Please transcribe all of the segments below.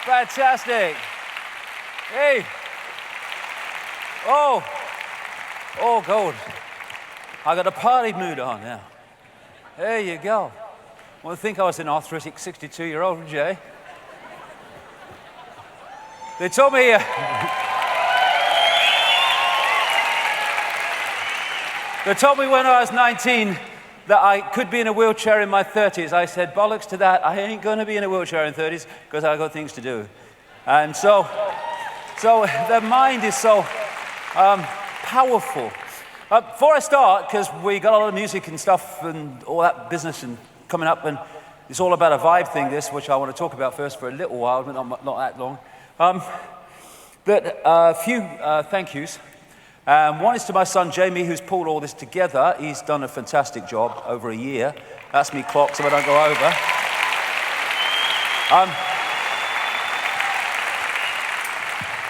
Fantastic. Hey. Oh, God. I got a party mood on now. There you go. Well, I think I was an arthritic 62-year-old, Jay. They told me... They told me when I was 19 that I could be in a wheelchair in my 30s. I said, bollocks to that. I ain't going to be in a wheelchair in 30s because I've got things to do. And so the mind is so powerful. Before I start, because we got a lot of music and stuff and all that business and coming up, and it's all about a vibe thing, this, which I want to talk about first for a little while, but not that long. A few thank yous. One is to my son, Jamie, who's pulled all this together. He's done a fantastic job over a year. That's me clocked so I don't go over.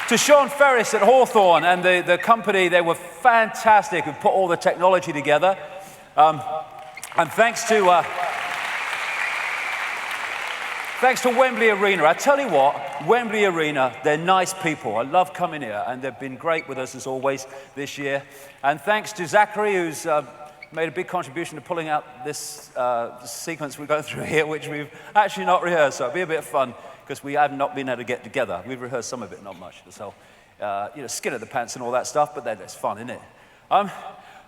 To Sean Ferris at Hawthorne and the company, they were fantastic who put all the technology together. And thanks to Wembley Arena. I tell you what, Wembley Arena, they're nice people. I love coming here, and they've been great with us as always this year. And thanks to Zachary, who's made a big contribution to pulling out this sequence we're going through here, which we've actually not rehearsed, so it'll be a bit of fun, because we have not been able to get together. We've rehearsed some of it, not much. So, skin of the pants and all that stuff, but that's fun, isn't it?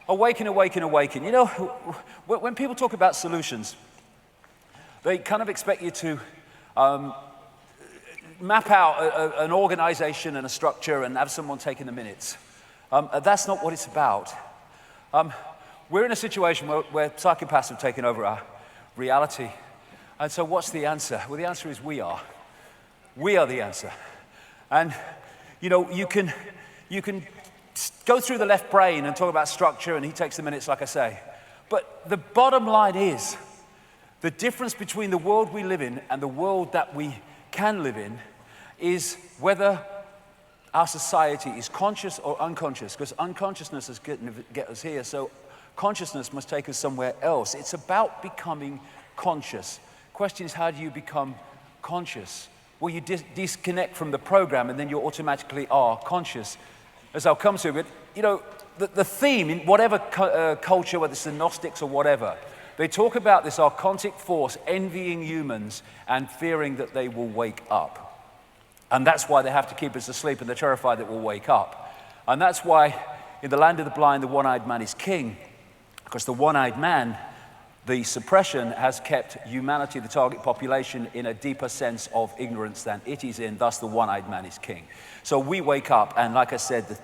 Awaken, awaken, awaken. You know, when people talk about solutions, they kind of expect you to map out an organization and a structure and have someone taking the minutes. That's not what it's about. We're in a situation where psychopaths have taken over our reality. And so what's the answer? Well, the answer is we are. We are the answer. And, you know, you can go through the left brain and talk about structure, and he takes the minutes, like I say. But the bottom line is, the difference between the world we live in and the world that we can live in is whether our society is conscious or unconscious, because unconsciousness is going to get us here, so consciousness must take us somewhere else. It's about becoming conscious. Question is, how do you become conscious? Well, you disconnect from the program, and then you automatically are conscious, as I'll come to. But, you know, the theme in whatever culture, whether it's the Gnostics or whatever, they talk about this archontic force envying humans and fearing that they will wake up. And that's why they have to keep us asleep, and they're terrified that we'll wake up. And that's why in the land of the blind, the one-eyed man is king. Because the one-eyed man, the suppression has kept humanity, the target population, in a deeper sense of ignorance than it is in. Thus, the one-eyed man is king. So we wake up, and like I said, the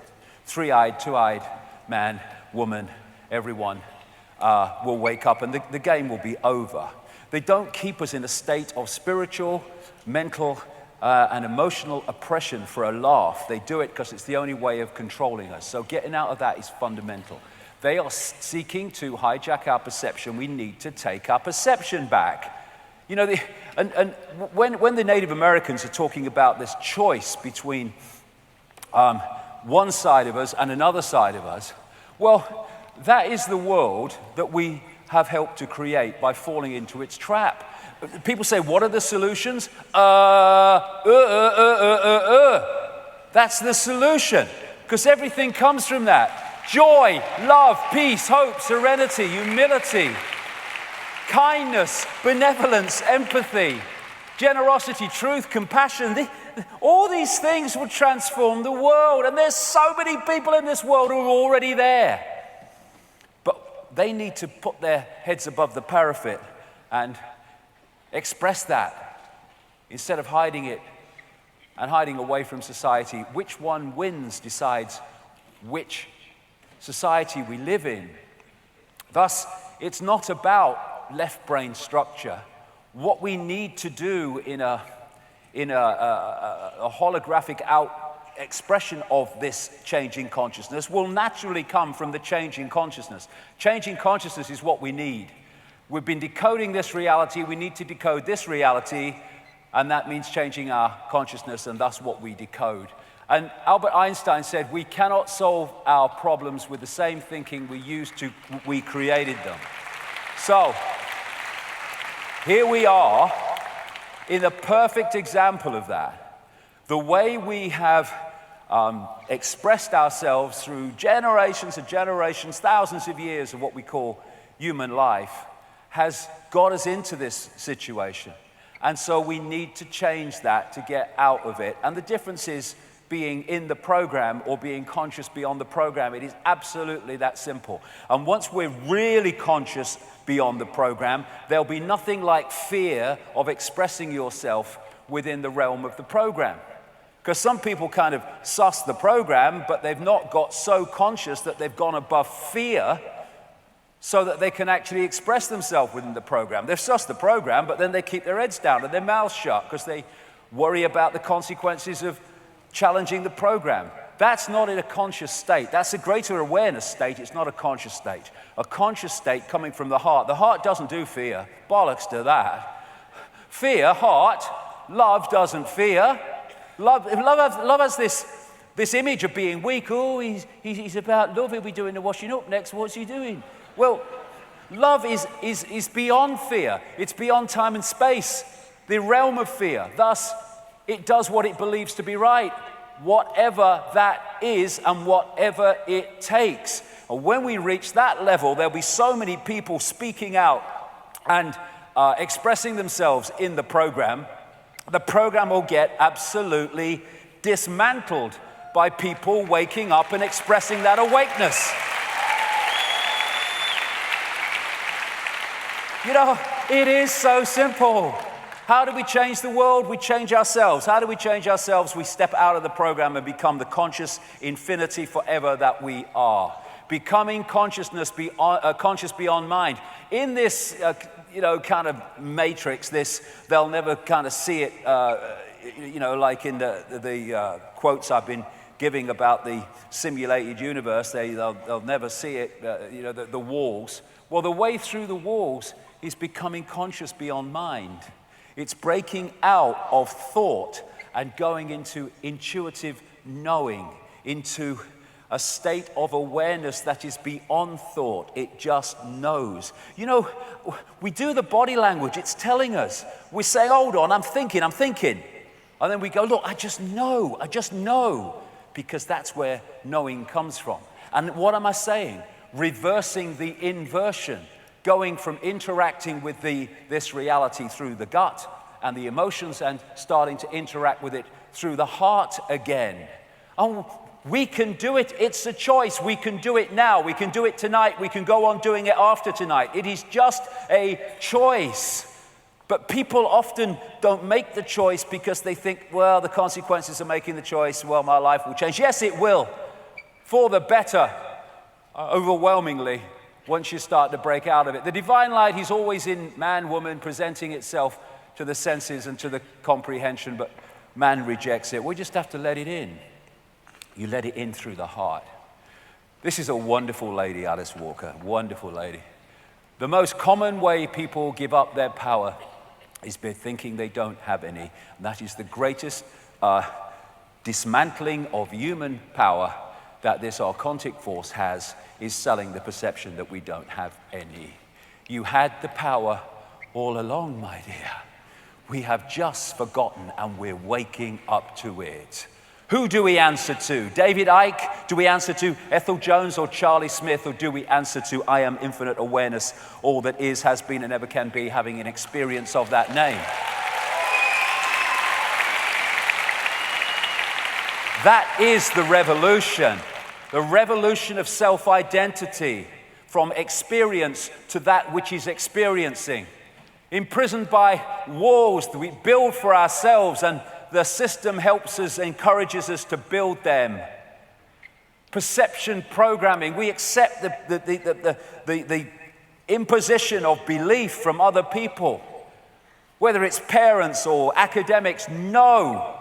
three-eyed, two-eyed man, woman, everyone will wake up, and the game will be over. They don't keep us in a state of spiritual, mental, and emotional oppression for a laugh. They do it because it's the only way of controlling us. So getting out of that is fundamental. They are seeking to hijack our perception. We need to take our perception back. You know, when the Native Americans are talking about this choice between one side of us and another side of us, well, that is the world that we have helped to create by falling into its trap. People say, what are the solutions? That's the solution, because everything comes from that. Joy, love, peace, hope, serenity, humility, kindness, benevolence, empathy, generosity, truth, compassion. All these things will transform the world, and there's so many people in this world who are already there. But they need to put their heads above the parapet and express that instead of hiding it and hiding away from society. Which one wins decides which society we live in. Thus, it's not about left brain structure. What we need to do in a holographic expression of this changing consciousness will naturally come from the changing consciousness. Changing consciousness is what we need. We've been decoding this reality, we need to decode this reality, and that means changing our consciousness, and thus what we decode. And Albert Einstein said, we cannot solve our problems with the same thinking we created them. So, here we are in a perfect example of that. The way we have expressed ourselves through generations and generations, thousands of years of what we call human life, has got us into this situation. And so we need to change that to get out of it. And the difference is being in the program or being conscious beyond the program. It is absolutely that simple. And once we're really conscious beyond the program, there'll be nothing like fear of expressing yourself within the realm of the program. Because some people kind of suss the program, but they've not got so conscious that they've gone above fear so that they can actually express themselves within the program. They've sussed the program, but then they keep their heads down and their mouths shut because they worry about the consequences of challenging the program. That's not in a conscious state. That's a greater awareness state. It's not a conscious state. A conscious state coming from the heart. The heart doesn't do fear. Bollocks to that. Fear, heart. Love doesn't fear. Love has this image of being weak. Oh, he's about love. He'll be doing the washing up next. What's he doing? Well, love is beyond fear. It's beyond time and space, the realm of fear. Thus, it does what it believes to be right, whatever that is and whatever it takes. And when we reach that level, there'll be so many people speaking out and expressing themselves in the program will get absolutely dismantled by people waking up and expressing that awakeness. You know, it is so simple. How do we change the world? We change ourselves. How do we change ourselves? We step out of the program and become the conscious infinity forever that we are. Becoming conscious beyond mind. In this, kind of matrix, they'll never kind of see it, like in the quotes I've been giving about the simulated universe. They'll never see it, the walls. Well, the way through the walls is becoming conscious beyond mind. It's breaking out of thought and going into intuitive knowing, into a state of awareness that is beyond thought. It just knows. You know, we do the body language. It's telling us. We say, hold on, I'm thinking. And then we go, look, I just know. Because that's where knowing comes from. And what am I saying? Reversing the inversion. Going from interacting with this reality through the gut and the emotions and starting to interact with it through the heart again. Oh, we can do it. It's a choice. We can do it now. We can do it tonight. We can go on doing it after tonight. It is just a choice. But people often don't make the choice because they think, well, the consequences of making the choice, well, my life will change. Yes, it will. For the better, overwhelmingly, once you start to break out of it. The divine light is always in man, woman, presenting itself to the senses and to the comprehension, but man rejects it. We just have to let it in. You let it in through the heart. This is a wonderful lady, Alice Walker, wonderful lady. The most common way people give up their power is by thinking they don't have any. And that is the greatest dismantling of human power that this archontic force has, is selling the perception that we don't have any. You had the power all along, my dear. We have just forgotten and we're waking up to it. Who do we answer to? David Icke? Do we answer to Ethel Jones or Charlie Smith? Or do we answer to I am infinite awareness, all that is, has been, and ever can be, having an experience of that name? That is the revolution of self-identity, from experience to that which is experiencing. Imprisoned by walls that we build for ourselves and the system helps us, encourages us to build them. Perception programming, we accept the imposition of belief from other people, whether it's parents or academics. No,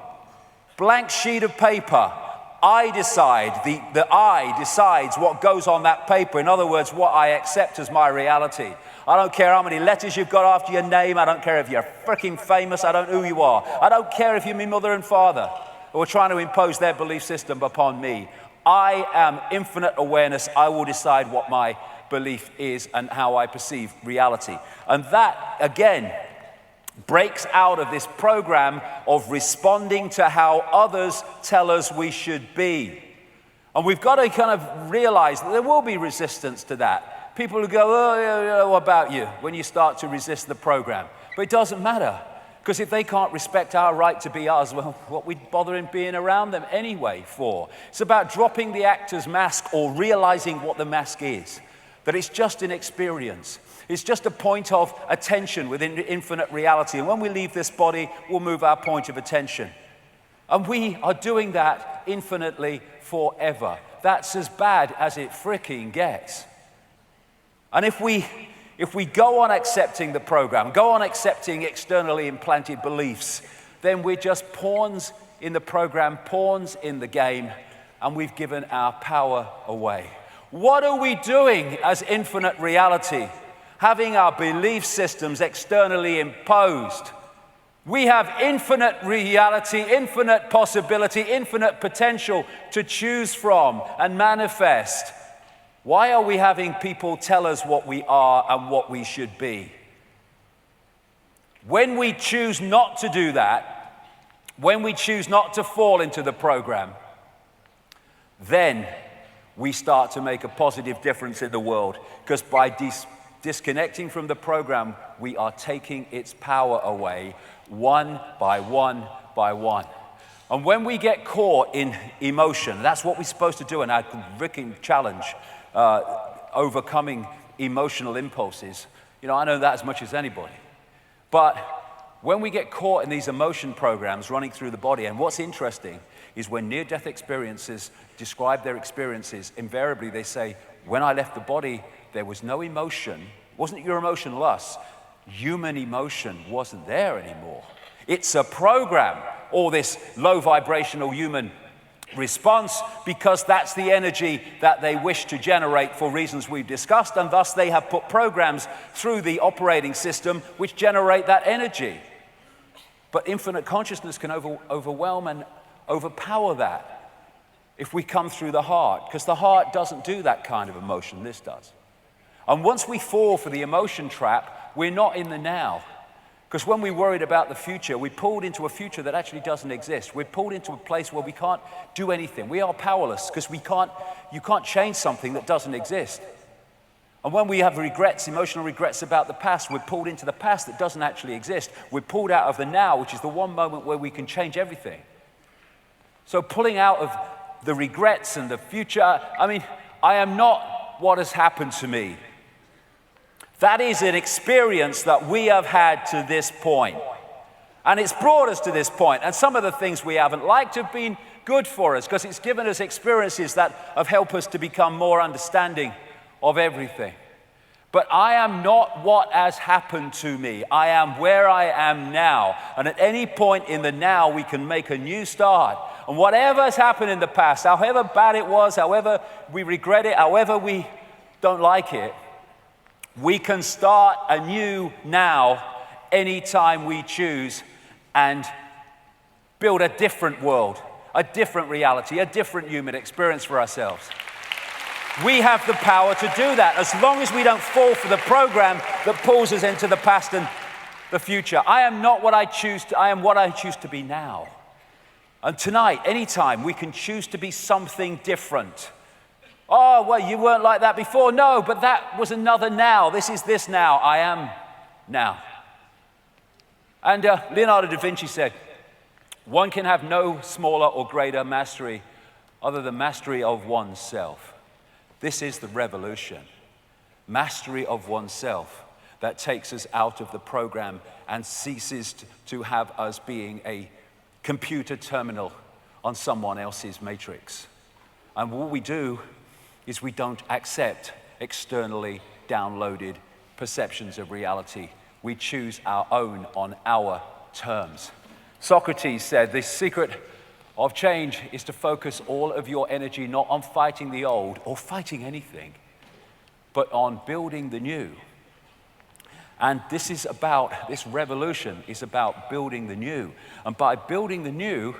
blank sheet of paper. I decide, the I decides what goes on that paper. In other words, what I accept as my reality. I don't care how many letters you've got after your name. I don't care if you're freaking famous. I don't know who you are. I don't care if you're my mother and father who are trying to impose their belief system upon me. I am infinite awareness. I will decide what my belief is and how I perceive reality. And that, again, breaks out of this program of responding to how others tell us we should be. And we've got to kind of realize that there will be resistance to that. People who go, oh, yeah, what about you, when you start to resist the program. But it doesn't matter, because if they can't respect our right to be us, well, what we bother in being around them anyway for? It's about dropping the actor's mask or realizing what the mask is, that it's just an experience. It's just a point of attention within infinite reality. And when we leave this body, we'll move our point of attention. And we are doing that infinitely forever. That's as bad as it freaking gets. And if we go on accepting the program, go on accepting externally implanted beliefs, then we're just pawns in the program, pawns in the game, and we've given our power away. What are we doing as infinite reality? Having our belief systems externally imposed. We have infinite reality, infinite possibility, infinite potential to choose from and manifest. Why are we having people tell us what we are and what we should be? When we choose not to do that, when we choose not to fall into the program, then we start to make a positive difference in the world, because by disconnecting from the program, we are taking its power away, one by one by one. And when we get caught in emotion, that's what we're supposed to do in our freaking challenge, overcoming emotional impulses. You know, I know that as much as anybody. But when we get caught in these emotion programs running through the body, and what's interesting is when near-death experiences describe their experiences, invariably they say, when I left the body, there was no emotion. It wasn't your emotion loss. Human emotion wasn't there anymore. It's a program, or this low vibrational human response, because that's the energy that they wish to generate for reasons we've discussed, and thus they have put programs through the operating system which generate that energy. But infinite consciousness can overwhelm and overpower that if we come through the heart, because the heart doesn't do that kind of emotion, this does. And once we fall for the emotion trap, we're not in the now. Because when we're worried about the future, we're pulled into a future that actually doesn't exist. We're pulled into a place where we can't do anything. We are powerless because you can't change something that doesn't exist. And when we have regrets, emotional regrets about the past, we're pulled into the past that doesn't actually exist. We're pulled out of the now, which is the one moment where we can change everything. So pulling out of the regrets and the future, I mean, I am not what has happened to me. That is an experience that we have had to this point. And it's brought us to this point. And some of the things we haven't liked have been good for us, because it's given us experiences that have helped us to become more understanding of everything. But I am not what has happened to me. I am where I am now. And at any point in the now, we can make a new start. And whatever has happened in the past, however bad it was, however we regret it, however we don't like it, we can start anew now, anytime we choose, and build a different world, a different reality, a different human experience for ourselves. We have the power to do that, as long as we don't fall for the program that pulls us into the past and the future. I am not what I choose to, I am what I choose to be now. And tonight, anytime, we can choose to be something different. Oh, well, you weren't like that before. No, but that was another now. This is this now. I am now. And Leonardo da Vinci said, one can have no smaller or greater mastery other than mastery of oneself. This is the revolution. Mastery of oneself that takes us out of the program and ceases to have us being a computer terminal on someone else's matrix. And what we do is we don't accept externally downloaded perceptions of reality. We choose our own on our terms. Socrates said, the secret of change is to focus all of your energy not on fighting the old or fighting anything, but on building the new. And this revolution is about building the new. And by building the new,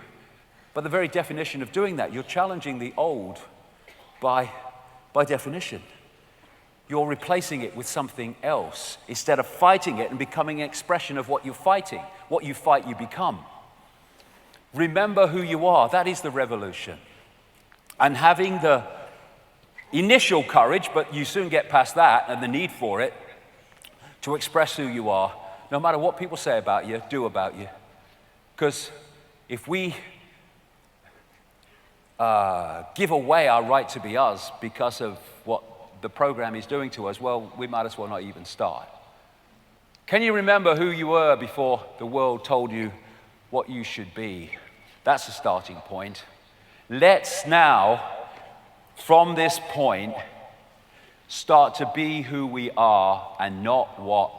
by the very definition of doing that, you're challenging the old by definition. You're replacing it with something else instead of fighting it and becoming an expression of what you're fighting. What you fight, you become. Remember who you are. That is the revolution. And having the initial courage, but you soon get past that and the need for it, to express who you are, no matter what people say about you, do about you. Because if we give away our right to be us because of what the program is doing to us, well, we might as well not even start. Can you remember who you were before the world told you what you should be? That's a starting point. Let's now, from this point, start to be who we are and not what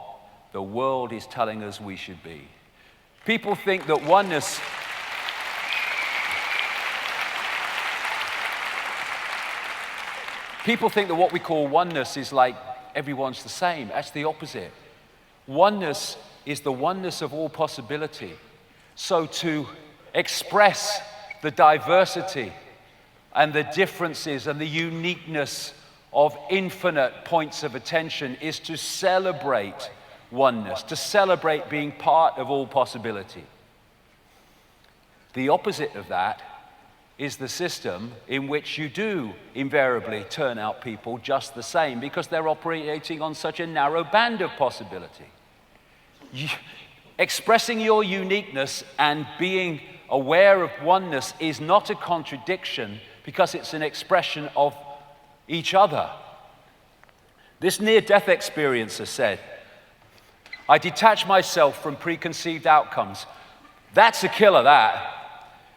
the world is telling us we should be. People think that oneness People think that what we call oneness is like everyone's the same. That's the opposite. Oneness is the oneness of all possibility. So to express the diversity and the differences and the uniqueness of infinite points of attention is to celebrate oneness, to celebrate being part of all possibility. The opposite of that is the system in which you do invariably turn out people just the same because they're operating on such a narrow band of possibility. Expressing your uniqueness and being aware of oneness is not a contradiction because it's an expression of each other. This near-death experiencer said, I detach myself from preconceived outcomes. That's a killer, that.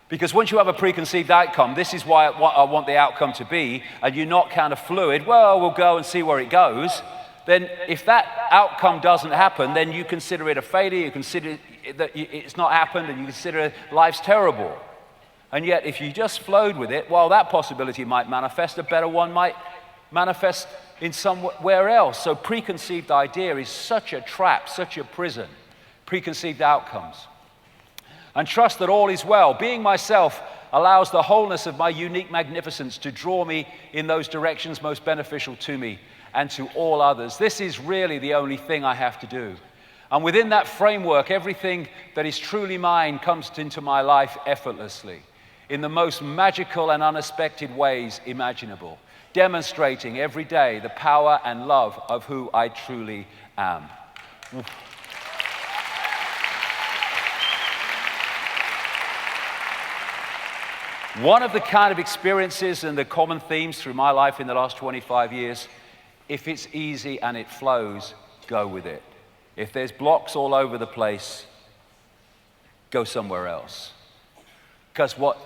Because once you have a preconceived outcome, this is what I want the outcome to be, and you're not kind of fluid, well, we'll go and see where it goes, then if that outcome doesn't happen, then you consider it a failure, you consider that it's not happened, and you consider life's terrible. And yet, if you just flowed with it, well, that possibility might manifest, a better one might manifest in somewhere else. So preconceived idea is such a trap, such a prison, preconceived outcomes. And trust that all is well. Being myself allows the wholeness of my unique magnificence to draw me in those directions most beneficial to me and to all others. This is really the only thing I have to do. And within that framework, everything that is truly mine comes into my life effortlessly, in the most magical and unexpected ways imaginable, demonstrating every day the power and love of who I truly am. One of the kind of experiences and the common themes through my life in the last 25 years, if it's easy and it flows, go with it. If there's blocks all over the place, go somewhere else. Because what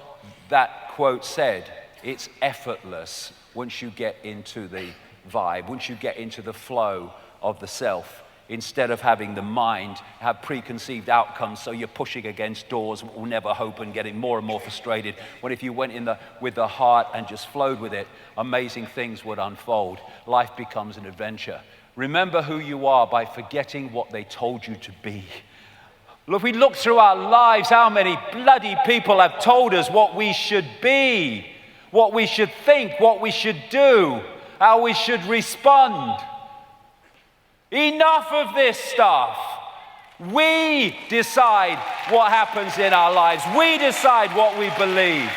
that quote said, it's effortless once you get into the vibe, once you get into the flow of the self. Instead of having the mind have preconceived outcomes, so you're pushing against doors that will never open, getting more and more frustrated, when if you went in with the heart and just flowed with it, amazing things would unfold. Life becomes an adventure. Remember who you are by forgetting what they told you to be. If we look through our lives, how many bloody people have told us what we should be, what we should think, what we should do, how we should respond. Enough of this stuff. We decide what happens in our lives. We decide what we believe.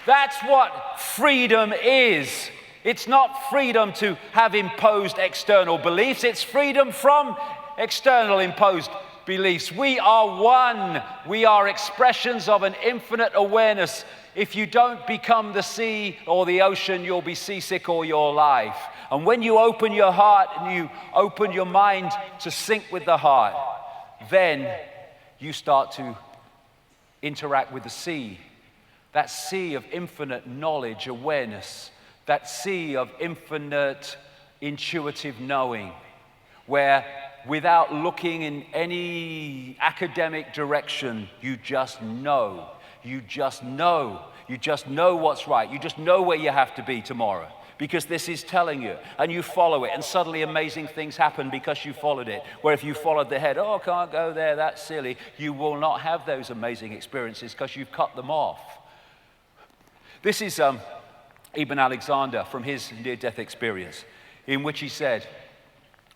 That's what freedom is. It's not freedom to have imposed external beliefs. It's freedom from external imposed beliefs. We are one. We are expressions of an infinite awareness. If you don't become the sea or the ocean, you'll be seasick all your life. And when you open your heart and you open your mind to sync with the heart, then you start to interact with the sea. That sea of infinite knowledge, awareness, that sea of infinite intuitive knowing, where without looking in any academic direction, you just know. You just know. You just know what's right. You just know where you have to be tomorrow because this is telling you, and you follow it, and suddenly amazing things happen because you followed it. Where if you followed the head, oh, can't go there, that's silly, you will not have those amazing experiences because you've cut them off. This is Ibn Alexander from his near-death experience, in which he said,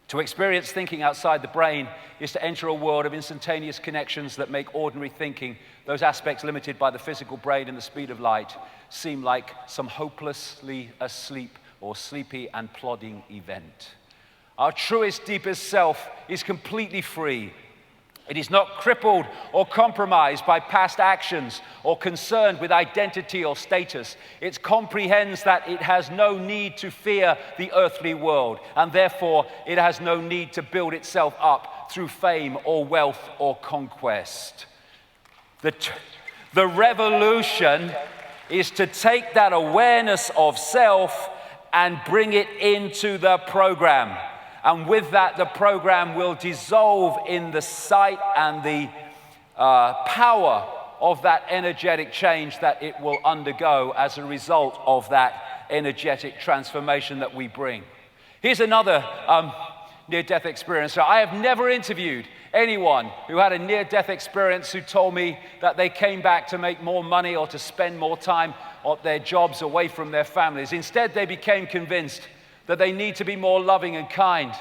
to experience thinking outside the brain is to enter a world of instantaneous connections that make ordinary thinking, those aspects limited by the physical brain and the speed of light, seem like some hopelessly asleep or sleepy and plodding event. Our truest, deepest self is completely free. It is not crippled or compromised by past actions or concerned with identity or status. It comprehends that it has no need to fear the earthly world, and therefore it has no need to build itself up through fame or wealth or conquest. The revolution is to take that awareness of self and bring it into the program. And with that, the program will dissolve in the sight and the power of that energetic change that it will undergo as a result of that energetic transformation that we bring. Here's another near-death experience. So I have never interviewed anyone who had a near-death experience who told me that they came back to make more money or to spend more time at their jobs away from their families. Instead, they became convinced that they need to be more loving and kind.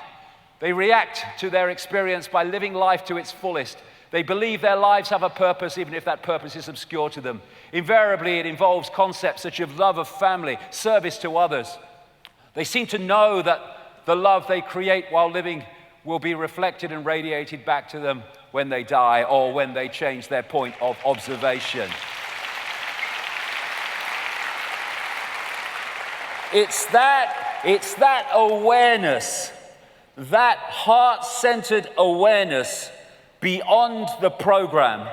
They react to their experience by living life to its fullest. They believe their lives have a purpose, even if that purpose is obscure to them. Invariably, it involves concepts such as love of family, service to others. They seem to know that the love they create while living will be reflected and radiated back to them when they die or when they change their point of observation. It's that awareness, that heart-centered awareness beyond the program,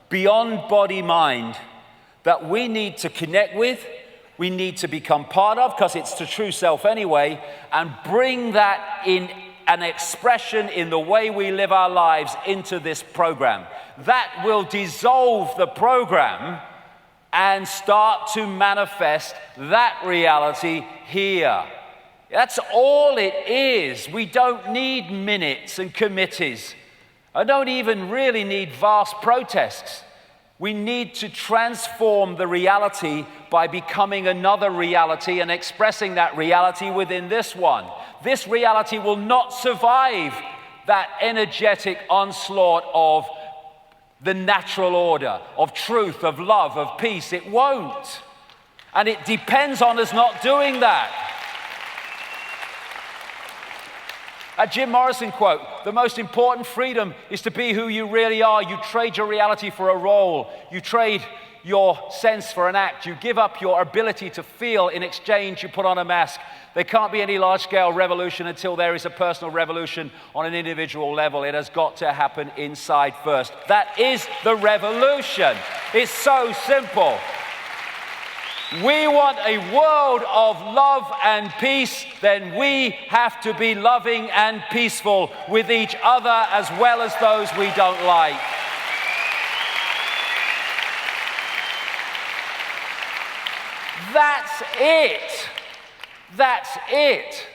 beyond body-mind, that we need to connect with, we need to become part of, because it's the true self anyway, and bring that in an expression in the way we live our lives into this program. That will dissolve the program and start to manifest that reality here. That's all it is. We don't need minutes and committees. I don't even really need vast protests. We need to transform the reality by becoming another reality and expressing that reality within this one. This reality will not survive that energetic onslaught of the natural order, of truth, of love, of peace. It won't. And it depends on us not doing that. A Jim Morrison quote, the most important freedom is to be who you really are. You trade your reality for a role. You trade your sense for an act. You give up your ability to feel. In exchange, you put on a mask. There can't be any large-scale revolution until there is a personal revolution on an individual level. It has got to happen inside first. That is the revolution. It's so simple. We want a world of love and peace, then we have to be loving and peaceful with each other as well as those we don't like. That's it. That's it.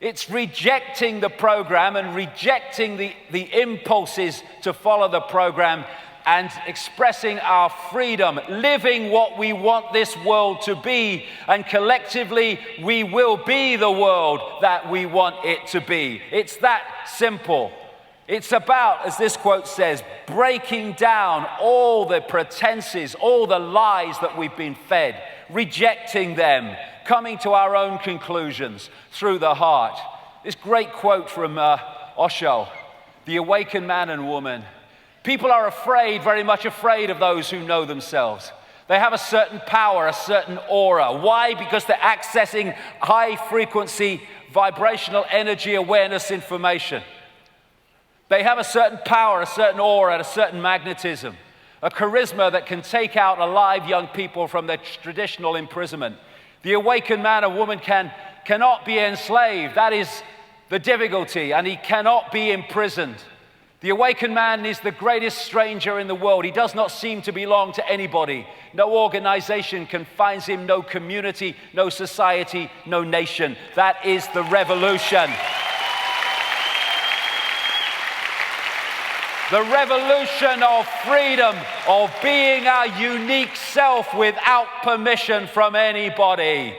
It's rejecting the program and rejecting the impulses to follow the program and expressing our freedom, living what we want this world to be, and collectively we will be the world that we want it to be. It's that simple. It's about, as this quote says, breaking down all the pretenses, all the lies that we've been fed, rejecting them, coming to our own conclusions through the heart. This great quote from Osho, the awakened man and woman. People are afraid, very much afraid of those who know themselves. They have a certain power, a certain aura. Why? Because they're accessing high-frequency vibrational energy awareness information. They have a certain power, a certain aura, a certain magnetism, a charisma that can take out alive young people from their traditional imprisonment. The awakened man or woman cannot be enslaved. That is the difficulty, and he cannot be imprisoned. The awakened man is the greatest stranger in the world. He does not seem to belong to anybody. No organization confines him, no community, no society, no nation. That is the revolution. The revolution of freedom, of being our unique self without permission from anybody.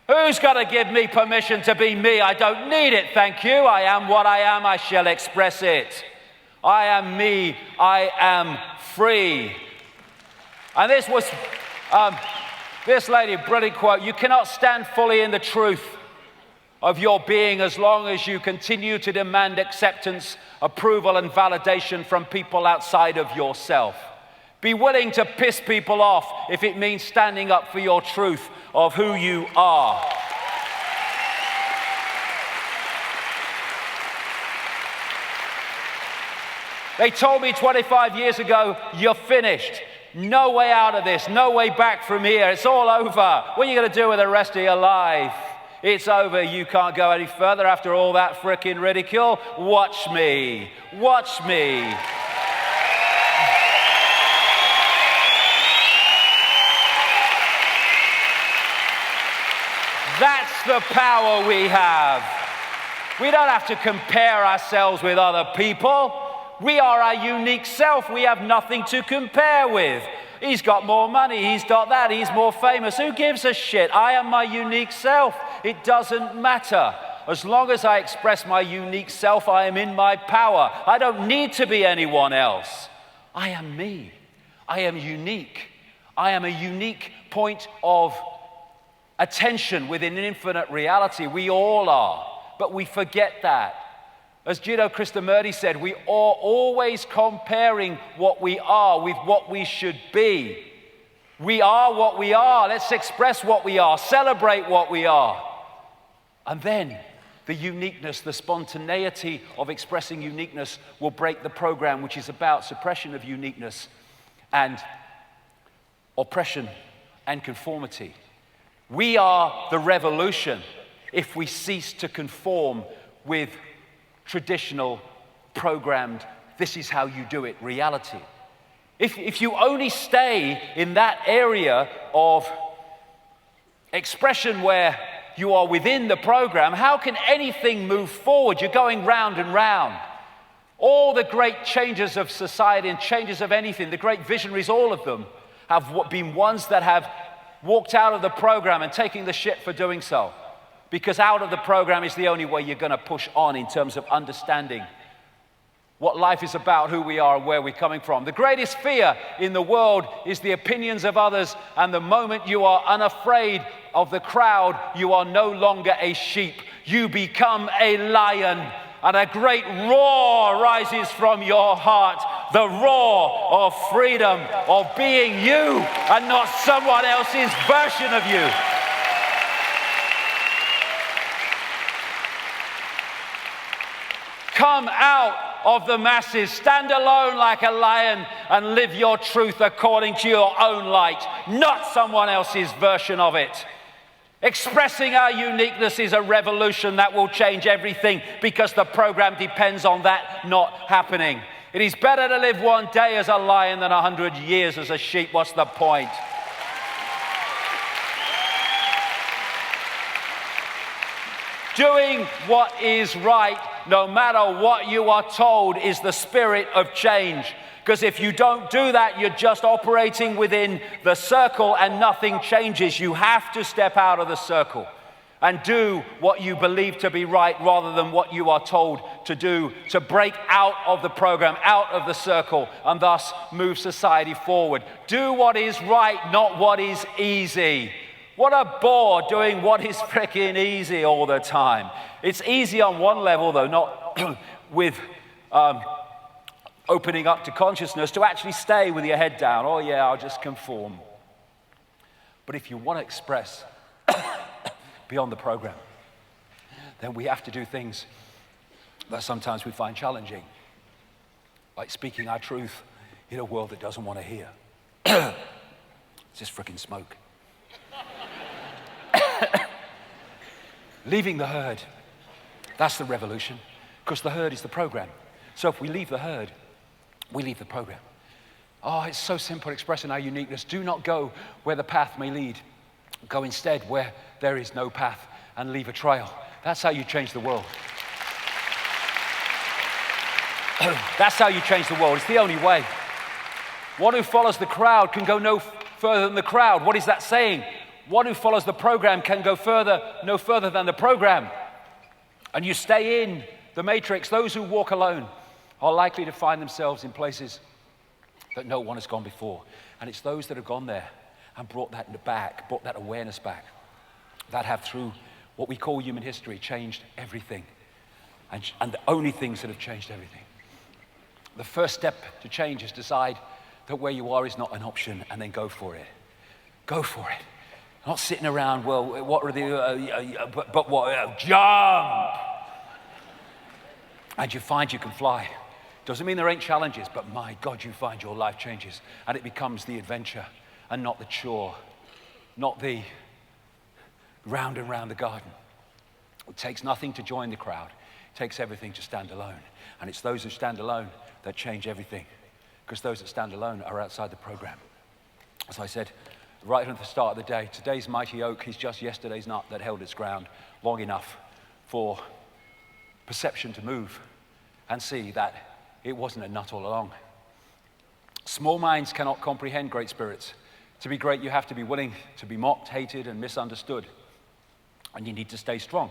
Who's got to give me permission to be me? I don't need it, thank you. I am what I am, I shall express it. I am me, I am free. And this was, this lady, brilliant quote, you cannot stand fully in the truth of your being as long as you continue to demand acceptance, approval, and validation from people outside of yourself. Be willing to piss people off if it means standing up for your truth of who you are. They told me 25 years ago, you're finished. No way out of this, no way back from here. It's all over. What are you going to do with the rest of your life? It's over. You can't go any further after all that frickin' ridicule. Watch me. Watch me. That's the power we have. We don't have to compare ourselves with other people. We are our unique self. We have nothing to compare with. He's got more money. He's got that. He's more famous. Who gives a shit? I am my unique self. It doesn't matter. As long as I express my unique self, I am in my power. I don't need to be anyone else. I am me. I am unique. I am a unique point of attention within an infinite reality. We all are. But we forget that. As Jiddu Krishnamurti said, we are always comparing what we are with what we should be. We are what we are. Let's express what we are. Celebrate what we are. And then the uniqueness, the spontaneity of expressing uniqueness will break the program, which is about suppression of uniqueness and oppression and conformity. We are the revolution if we cease to conform with traditional, programmed, this is how you do it, reality. If you only stay in that area of expression where you are within the program, how can anything move forward? You're going round and round. All the great changes of society and changes of anything, the great visionaries, all of them, have been ones that have walked out of the program and taking the shit for doing so. Because out of the program is the only way you're going to push on in terms of understanding what life is about, who we are, and where we're coming from. The greatest fear in the world is the opinions of others, and the moment you are unafraid of the crowd, you are no longer a sheep. You become a lion, and a great roar rises from your heart. The roar of freedom, of being you, and not someone else's version of you. Come out of the masses, stand alone like a lion, and live your truth according to your own light, not someone else's version of it. Expressing our uniqueness is a revolution that will change everything, because the program depends on that not happening. It is better to live one day as a lion than 100 years as a sheep. What's the point? Doing what is right, no matter what you are told, is the spirit of change. Because if you don't do that, you're just operating within the circle and nothing changes. You have to step out of the circle and do what you believe to be right rather than what you are told to do, to break out of the program, out of the circle, and thus move society forward. Do what is right, not what is easy. What a bore doing what is freaking easy all the time. It's easy on one level, though, not with opening up to consciousness, to actually stay with your head down. Oh yeah, I'll just conform. But if you want to express beyond the program, then we have to do things that sometimes we find challenging, like speaking our truth in a world that doesn't want to hear. It's just freaking smoke. Leaving the herd, that's the revolution, because the herd is the program. So if we leave the herd, we leave the program. Oh, it's so simple, expressing our uniqueness. Do not go where the path may lead. Go instead where there is no path and leave a trail. That's how you change the world. That's how you change the world. It's the only way. One who follows the crowd can go no further than the crowd. What is that saying? One who follows the program can go no further than the program. And you stay in the matrix. Those who walk alone are likely to find themselves in places that no one has gone before. And it's those that have gone there and brought that back, brought that awareness back, that have, through what we call human history, changed everything. And the only things that have changed everything. The first step to change is decide that where you are is not an option, and then go for it. Go for it. Not sitting around, well, what are the, jump! And you find you can fly. Doesn't mean there ain't challenges, but my God, you find your life changes, and it becomes the adventure and not the chore, not the round and round the garden. It takes nothing to join the crowd. It takes everything to stand alone. And it's those who stand alone that change everything, because those that stand alone are outside the program. As I said right at the start of the day, today's mighty oak is just yesterday's nut that held its ground long enough for perception to move and see that it wasn't a nut all along. Small minds cannot comprehend great spirits. To be great, you have to be willing to be mocked, hated, and misunderstood. And you need to stay strong,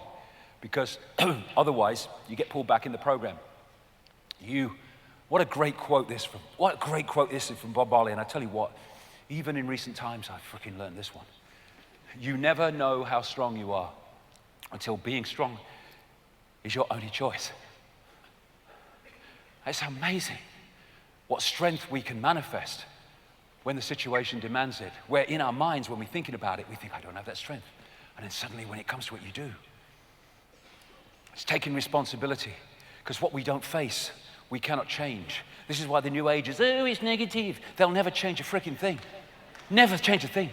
because otherwise you get pulled back in the program. What a great quote this is from Bob Marley. And I tell you what, even in recent times, I've freaking learned this one. You never know how strong you are until being strong is your only choice. It's amazing what strength we can manifest when the situation demands it. Where in our minds, when we're thinking about it, we think, I don't have that strength. And then suddenly when it comes to it, you do. It's taking responsibility, because what we don't face, we cannot change. This is why the New Age is, oh, it's negative. They'll never change a freaking thing. Never change a thing.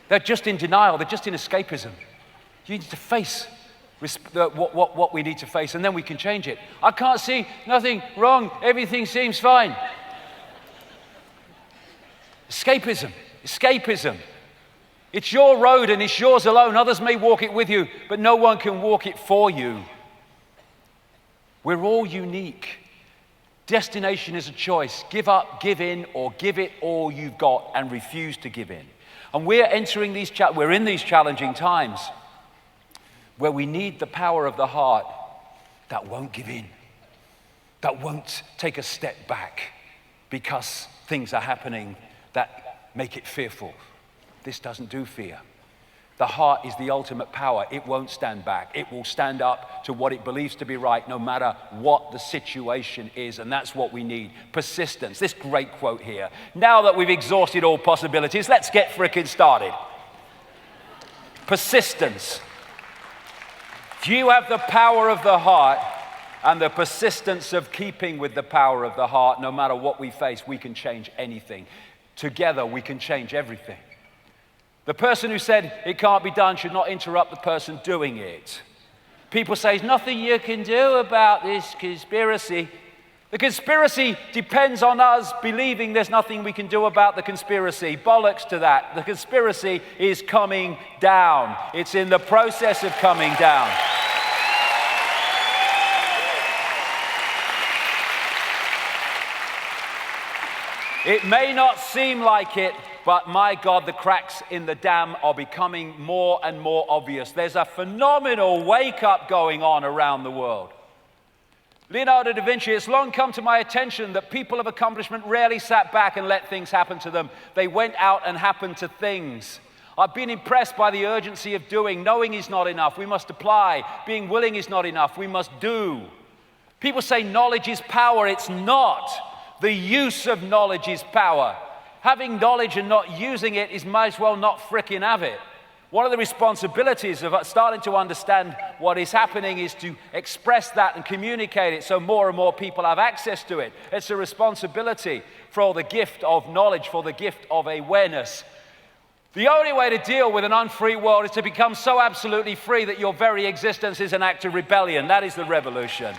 They're just in denial. They're just in escapism. You need to face what we need to face, and then we can change it. I can't see nothing wrong. Everything seems fine. Escapism. It's your road and it's yours alone. Others may walk it with you, but no one can walk it for you. We're all unique. Destination is a choice. Give up, give in, or give it all you've got and refuse to give in. And we're entering we're in these challenging times where we need the power of the heart that won't give in, that won't take a step back because things are happening that make it fearful. This doesn't do fear. The heart is the ultimate power. It won't stand back. It will stand up to what it believes to be right, no matter what the situation is. And that's what we need. Persistence. This great quote here. Now that we've exhausted all possibilities, let's get frickin' started. Persistence. If you have the power of the heart and the persistence of keeping with the power of the heart, no matter what we face, we can change anything. Together, we can change everything. The person who said it can't be done should not interrupt the person doing it. People say, there's nothing you can do about this conspiracy. The conspiracy depends on us believing there's nothing we can do about the conspiracy. Bollocks to that. The conspiracy is coming down. It's in the process of coming down. It may not seem like it, but my God, the cracks in the dam are becoming more and more obvious. There's a phenomenal wake-up going on around the world. Leonardo da Vinci, it's long come to my attention that people of accomplishment rarely sat back and let things happen to them. They went out and happened to things. I've been impressed by the urgency of doing. Knowing is not enough. We must apply. Being willing is not enough. We must do. People say knowledge is power. It's not. The use of knowledge is power. Having knowledge and not using it is might as well not frickin' have it. One of the responsibilities of starting to understand what is happening is to express that and communicate it so more and more people have access to it. It's a responsibility for the gift of knowledge, for the gift of awareness. The only way to deal with an unfree world is to become so absolutely free that your very existence is an act of rebellion. That is the revolution.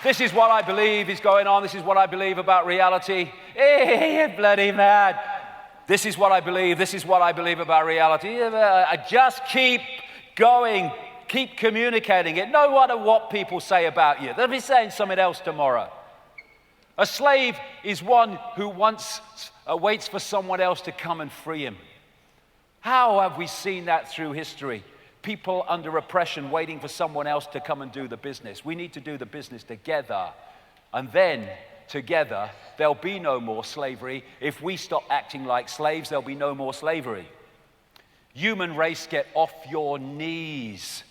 This is what I believe is going on. This is what I believe about reality. Hey, you're bloody mad. This is what I believe. This is what I believe about reality. I just keep going. Keep communicating it. No matter what people say about you. They'll be saying something else tomorrow. A slave is one who waits for someone else to come and free him. How have we seen that through history? People under oppression waiting for someone else to come and do the business. We need to do the business together. And then, together, there'll be no more slavery. If we stop acting like slaves, there'll be no more slavery. Human race, get off your knees.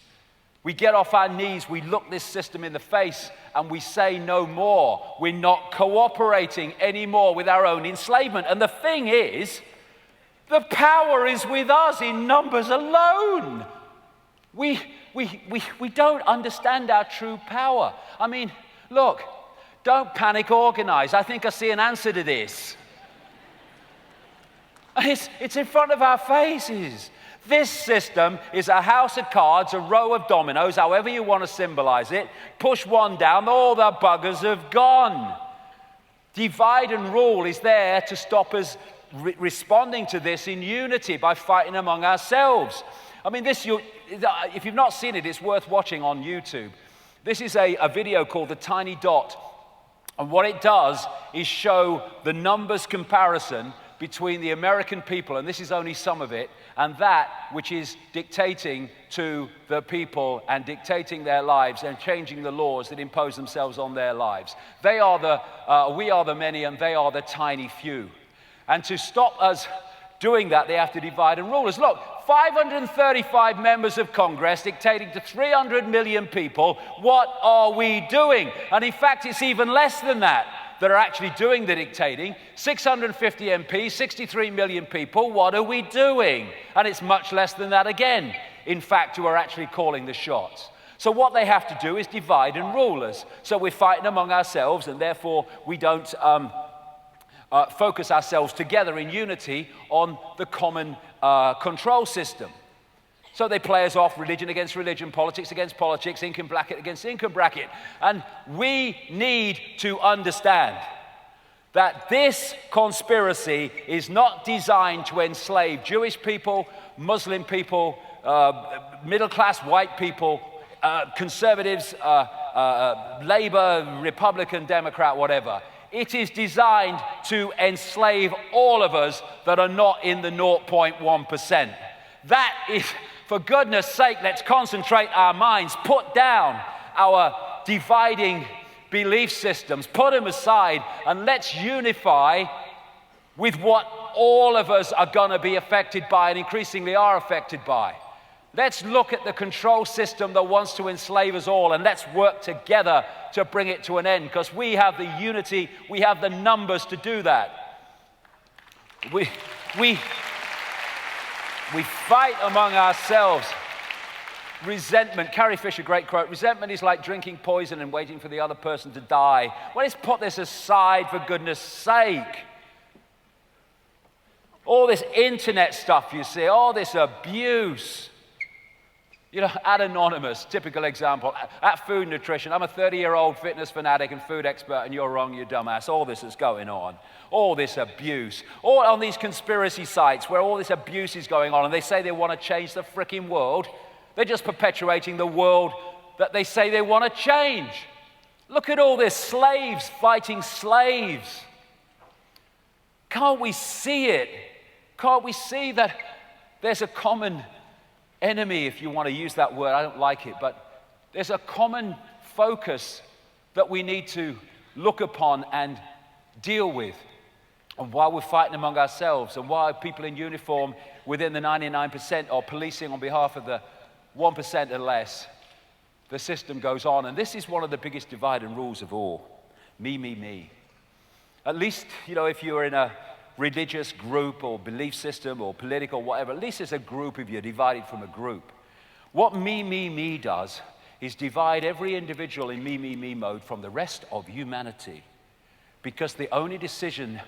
We get off our knees, we look this system in the face, and we say no more. We're not cooperating anymore with our own enslavement. And the thing is, the power is with us in numbers alone. We don't understand our true power. I mean, look, don't panic, organize. I think I see an answer to this. It's in front of our faces. This system is a house of cards, a row of dominoes, however you want to symbolize it. Push one down, all the buggers have gone. Divide and rule is there to stop us responding to this in unity by fighting among ourselves. I mean, if you've not seen it, it's worth watching on YouTube. This is a video called The Tiny Dot. And what it does is show the numbers comparison between the American people, and this is only some of it, and that which is dictating to the people and dictating their lives and changing the laws that impose themselves on their lives. We are the many and they are the tiny few. And to stop us doing that, they have to divide and rule us. Look, 535 members of Congress dictating to 300 million people. What are we doing? And in fact, it's even less than that are actually doing the dictating. 650 MPs, 63 million people. What are we doing? And it's much less than that again, in fact, who are actually calling the shots. So what they have to do is divide and rule us. So we're fighting among ourselves, and therefore we don't focus ourselves together in unity on the common control system. So they play us off, religion against religion, politics against politics, income bracket against income bracket. And we need to understand that this conspiracy is not designed to enslave Jewish people, Muslim people, middle-class white people, conservatives, Labour, Republican, Democrat, whatever. It is designed to enslave all of us that are not in the 0.1%. That is, for goodness sake, let's concentrate our minds, put down our dividing belief systems, put them aside, and let's unify with what all of us are going to be affected by and increasingly are affected by. Let's look at the control system that wants to enslave us all, and let's work together to bring it to an end, because we have the unity, we have the numbers to do that. We fight among ourselves. Resentment, Carrie Fisher, great quote, resentment is like drinking poison and waiting for the other person to die. Well, let's put this aside, for goodness sake. All this internet stuff you see, all this abuse. You know, at Anonymous, typical example, at Food Nutrition, I'm a 30-year-old fitness fanatic and food expert, and you're wrong, you dumbass. All this is going on. All this abuse. All on these conspiracy sites where all this abuse is going on, and they say they want to change the freaking world. They're just perpetuating the world that they say they want to change. Look at all this, slaves fighting slaves. Can't we see it? Can't we see that there's a common enemy, if you want to use that word? I don't like it, but there's a common focus that we need to look upon and deal with. And while we're fighting among ourselves, and while people in uniform within the 99% are policing on behalf of the 1% or less, the system goes on. And this is one of the biggest divide and rules of all. Me, me, me. At least, if you're in a religious group or belief system or political, whatever, at least as a group if you're divided from a group. What me, me, me does is divide every individual in me, me, me mode from the rest of humanity. Because the only decision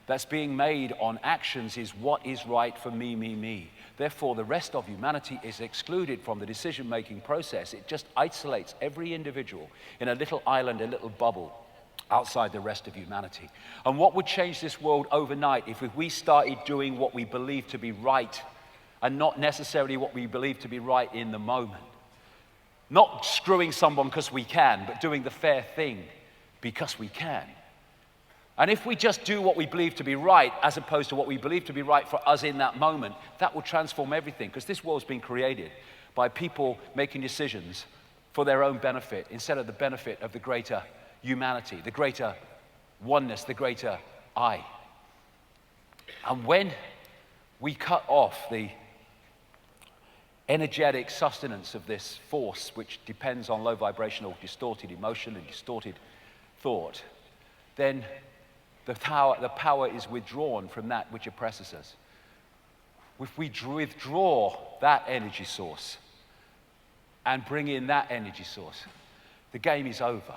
that's being made on actions is what is right for me, me, me. Therefore, the rest of humanity is excluded from the decision-making process. It just isolates every individual in a little island, a little bubble, outside the rest of humanity. And what would change this world overnight if we started doing what we believe to be right and not necessarily what we believe to be right in the moment? Not screwing someone because we can, but doing the fair thing because we can. And if we just do what we believe to be right as opposed to what we believe to be right for us in that moment, that will transform everything, because this world's been created by people making decisions for their own benefit instead of the benefit of the greater humanity, the greater oneness, the greater I. And when we cut off the energetic sustenance of this force, which depends on low vibrational, distorted emotion and distorted thought, then the power is withdrawn from that which oppresses us. If we withdraw that energy source and bring in that energy source, the game is over,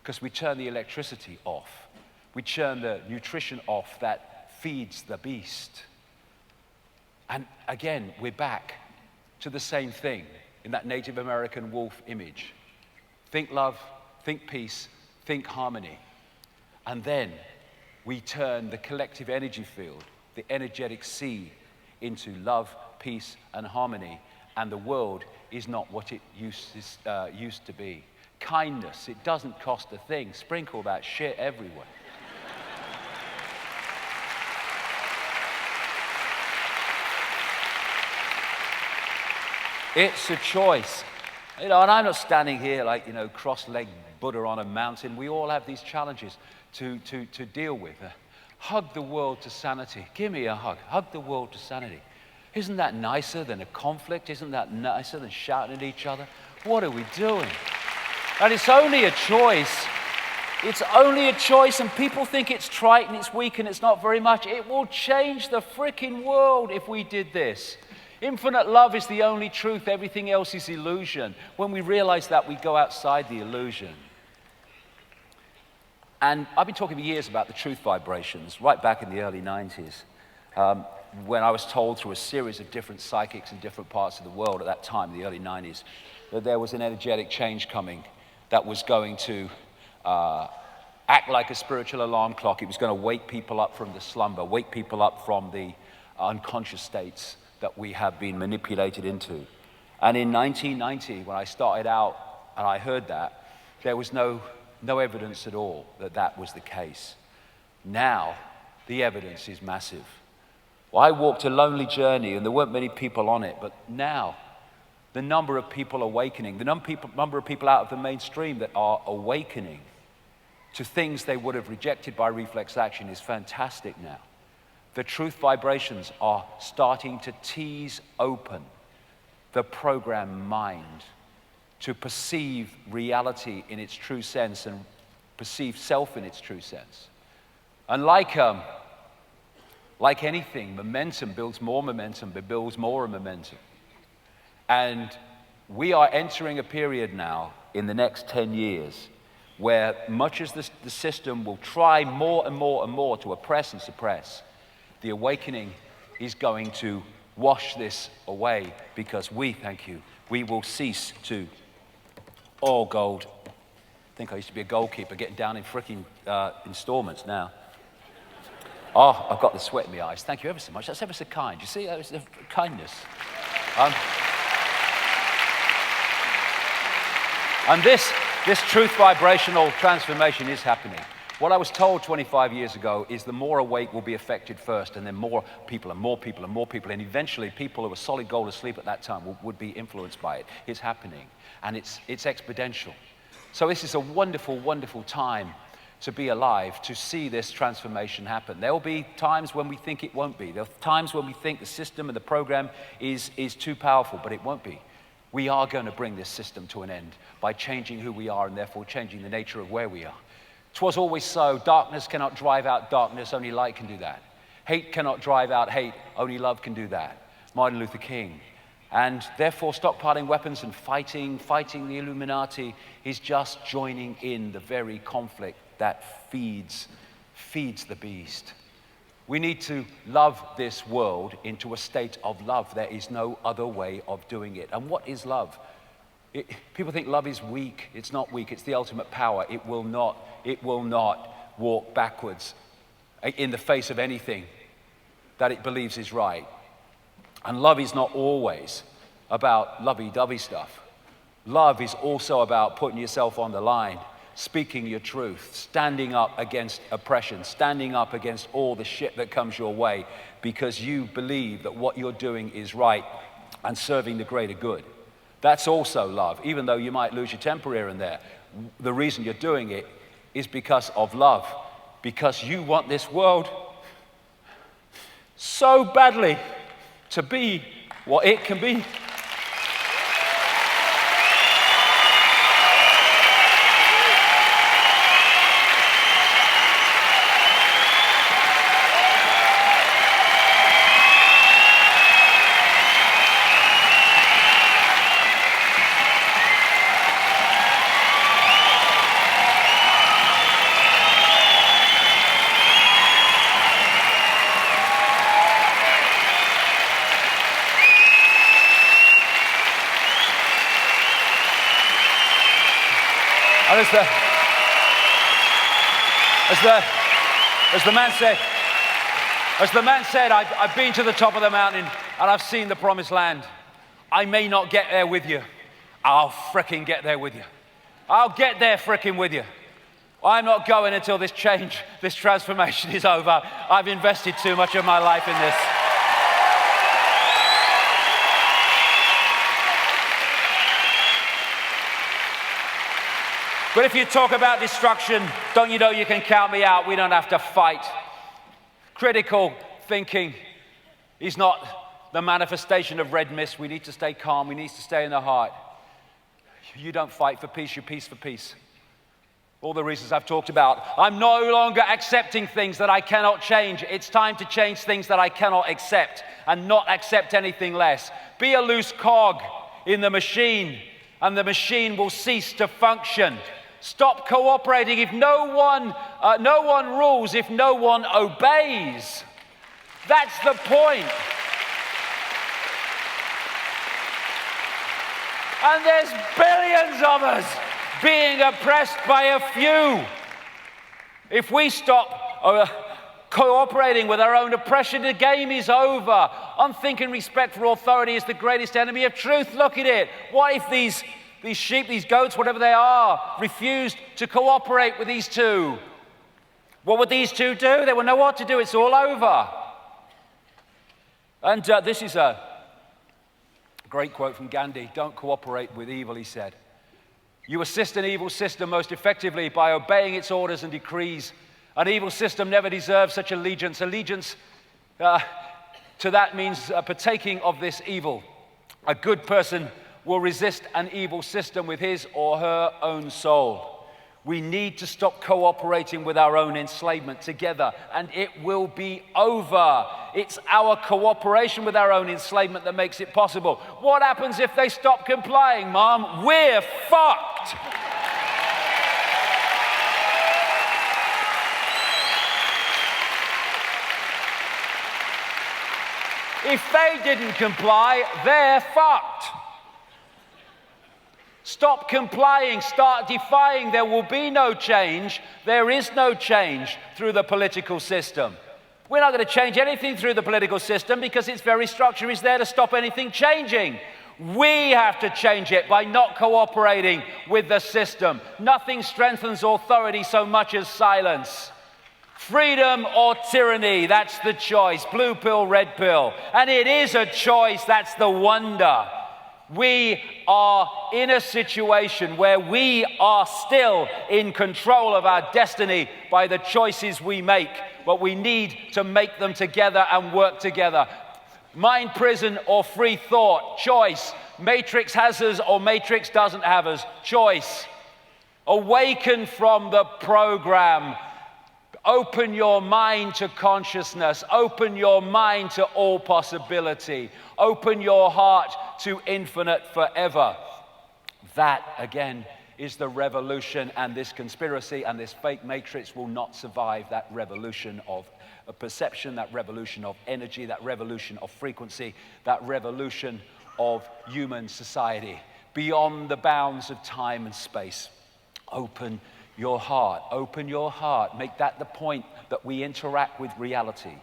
because we turn the electricity off. We turn the nutrition off that feeds the beast. And again, we're back to the same thing in that Native American wolf image. Think love, think peace, think harmony. And then we turn the collective energy field, the energetic sea, into love, peace, and harmony. And the world is not what it used to be. Kindness, it doesn't cost a thing. Sprinkle that shit everywhere. It's a choice. And I'm not standing here like, cross-legged Buddha on a mountain. We all have these challenges to deal with. Hug the world to sanity. Give me a hug. Hug the world to sanity. Isn't that nicer than a conflict? Isn't that nicer than shouting at each other? What are we doing? And it's only a choice. It's only a choice, and people think it's trite and it's weak and it's not very much. It will change the freaking world if we did this. Infinite love is the only truth. Everything else is illusion. When we realize that, we go outside the illusion. And I've been talking for years about the truth vibrations, right back in the early 90s, when I was told through a series of different psychics in different parts of the world at that time, the early 90s, that there was an energetic change coming that was going to act like a spiritual alarm clock. It was going to wake people up from the slumber, wake people up from the unconscious states that we have been manipulated into. And in 1990, when I started out and I heard that, there was no evidence at all that that was the case. Now, the evidence is massive. Well, I walked a lonely journey and there weren't many people on it, but now the number of people awakening, the number of people out of the mainstream that are awakening to things they would have rejected by reflex action is fantastic now. The truth vibrations are starting to tease open the programmed mind to perceive reality in its true sense and perceive self in its true sense. And like anything, momentum builds more momentum, but builds more momentum. And we are entering a period now in the next 10 years where much as the system will try more and more and more to oppress and suppress, the awakening is going to wash this away, because we will cease to, all gold. I think I used to be a goalkeeper, getting down in freaking installments now. Oh, I've got the sweat in my eyes. Thank you ever so much. That's ever so kind. You see, that was the kindness. And this truth vibrational transformation is happening. What I was told 25 years ago is the more awake will be affected first, and then more people and more people and more people, and eventually people who were solid gold asleep at that time would be influenced by it. It's happening, and it's exponential. So this is a wonderful, wonderful time to be alive, to see this transformation happen. There will be times when we think it won't be. There are times when we think the system and the program is too powerful, but it won't be. We are going to bring this system to an end by changing who we are and therefore changing the nature of where we are. 'Twas always so. Darkness cannot drive out darkness, only light can do that. Hate cannot drive out hate, only love can do that. Martin Luther King. And therefore stockpiling weapons and fighting the Illuminati is just joining in the very conflict that feeds the beast. We need to love this world into a state of love. There is no other way of doing it. And what is love? People think love is weak. It's not weak. It's the ultimate power. It will not walk backwards in the face of anything that it believes is right. And love is not always about lovey-dovey stuff. Love is also about putting yourself on the line, speaking your truth, standing up against oppression, standing up against all the shit that comes your way because you believe that what you're doing is right and serving the greater good. That's also love, even though you might lose your temper here and there. The reason you're doing it is because of love, because you want this world so badly to be what it can be. As the man said, I've been to the top of the mountain and I've seen the promised land. I may not get there with you. I'll fricking get there with you. I'll get there fricking with you. I'm not going until this change, this transformation is over. I've invested too much of my life in this. But if you talk about destruction, don't you know you can count me out? We don't have to fight. Critical thinking is not the manifestation of red mist. We need to stay calm. We need to stay in the heart. You don't fight for peace, you peace for peace. All the reasons I've talked about. I'm no longer accepting things that I cannot change. It's time to change things that I cannot accept and not accept anything less. Be a loose cog in the machine and the machine will cease to function. Stop cooperating if no one rules, if no one obeys. That's the point. And there's billions of us being oppressed by a few. If we stop cooperating with our own oppression, the game is over. Unthinking respect for authority is the greatest enemy of truth. Look at it. What if these sheep, these goats, whatever they are, refused to cooperate with these two? What would these two do? They would know what to do. It's all over. And this is a great quote from Gandhi. Don't cooperate with evil, he said. You assist an evil system most effectively by obeying its orders and decrees. An evil system never deserves such allegiance. Allegiance to that means partaking of this evil. A good person will resist an evil system with his or her own soul. We need to stop cooperating with our own enslavement together, and it will be over. It's our cooperation with our own enslavement that makes it possible. What happens if they stop complying, Mom? We're fucked. If they didn't comply, they're fucked. Stop complying, start defying. There will be no change. There is no change through the political system. We're not going to change anything through the political system because its very structure is there to stop anything changing. We have to change it by not cooperating with the system. Nothing strengthens authority so much as silence. Freedom or tyranny, that's the choice. Blue pill, red pill. And it is a choice, that's the wonder. We are in a situation where we are still in control of our destiny by the choices we make, but we need to make them together and work together. Mind prison or free thought, choice. Matrix has us or Matrix doesn't have us, choice. Awaken from the program. Open your mind to consciousness. Open your mind to all possibility. Open your heart to infinite forever. That, again, is the revolution, and this conspiracy and this fake matrix will not survive that revolution of perception, that revolution of energy, that revolution of frequency, that revolution of human society beyond the bounds of time and space. Open your heart. Open your heart. Make that the point that we interact with reality.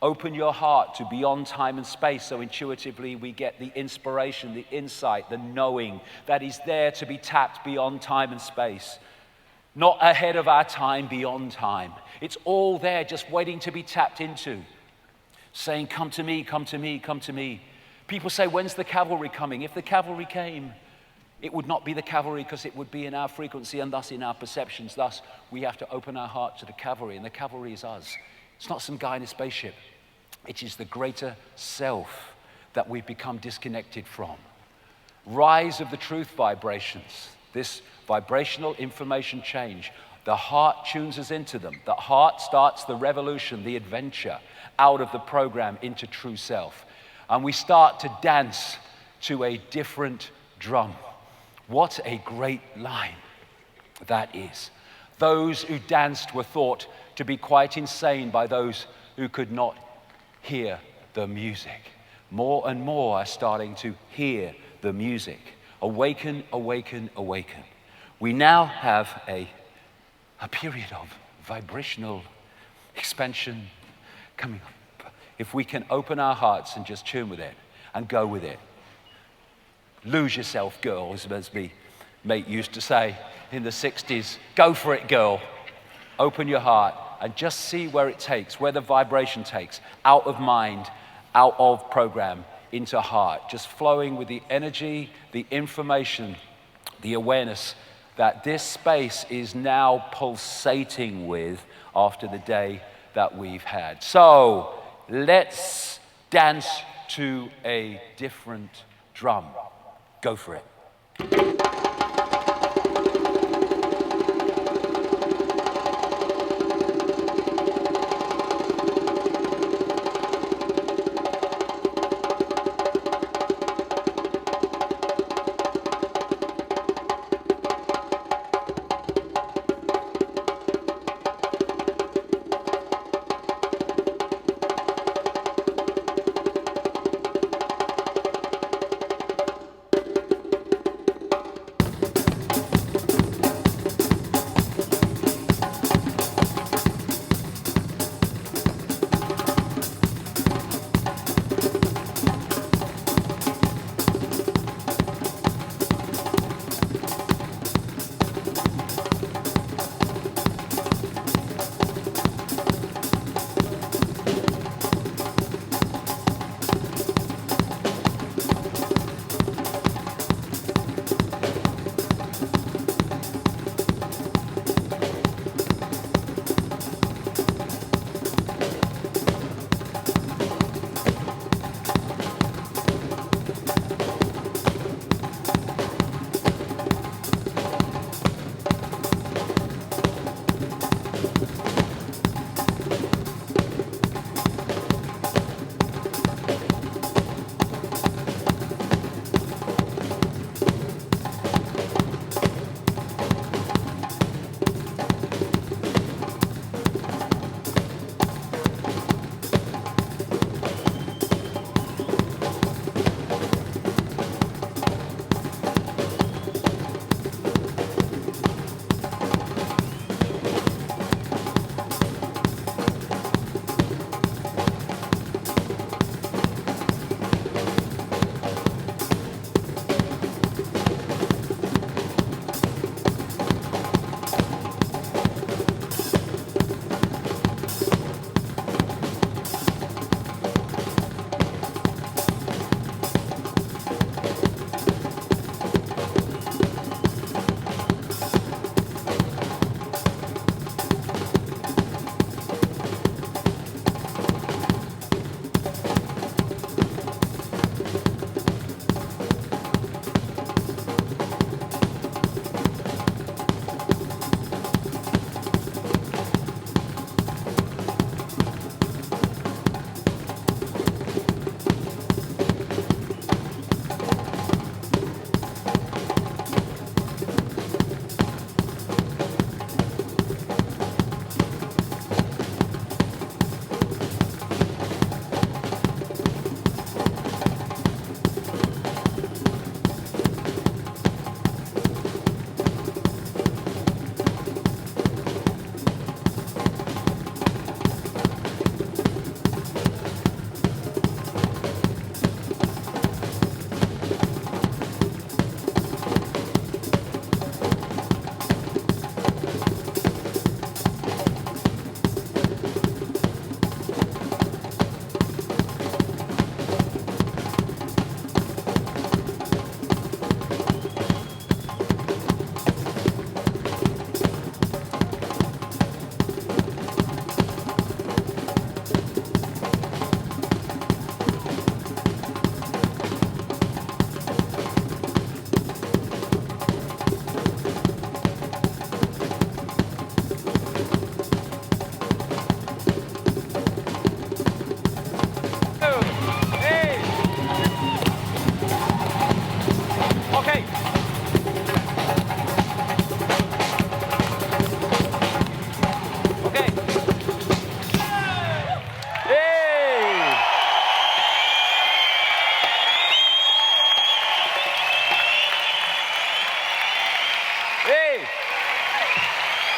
Open your heart to beyond time and space, so intuitively we get the inspiration, the insight, the knowing that is there to be tapped beyond time and space. Not ahead of our time, beyond time. It's all there just waiting to be tapped into. Saying, come to me, come to me, come to me. People say, when's the cavalry coming? If the cavalry came, it would not be the cavalry because it would be in our frequency and thus in our perceptions. Thus, we have to open our heart to the cavalry, and the cavalry is us. It's not some guy in a spaceship. It is the greater self that we've become disconnected from. Rise of the truth vibrations, this vibrational information change. The heart tunes us into them. The heart starts the revolution, the adventure out of the program into true self. And we start to dance to a different drum. What a great line that is. Those who danced were thought to be quite insane by those who could not hear the music. More and more are starting to hear the music. Awaken, awaken, awaken. We now have a period of vibrational expansion coming up. If we can open our hearts and just tune with it and go with it. Lose yourself, girl, as my mate used to say in the 60s. Go for it, girl. Open your heart and just see where it takes, where the vibration takes, out of mind, out of program, into heart, just flowing with the energy, the information, the awareness that this space is now pulsating with after the day that we've had. So let's dance to a different drum. Go for it.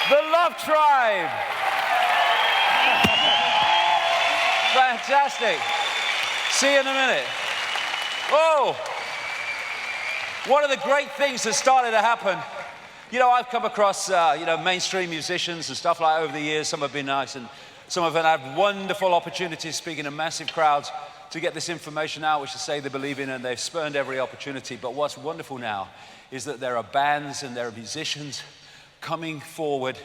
The Love Tribe. Fantastic. See you in a minute. Oh, one of the great things that started to happen, you know, I've come across, mainstream musicians and stuff like that over the years. Some have been nice and some have had wonderful opportunities speaking to massive crowds to get this information out, which they say they believe in, and they've spurned every opportunity. But what's wonderful now is that there are bands and there are musicians coming forward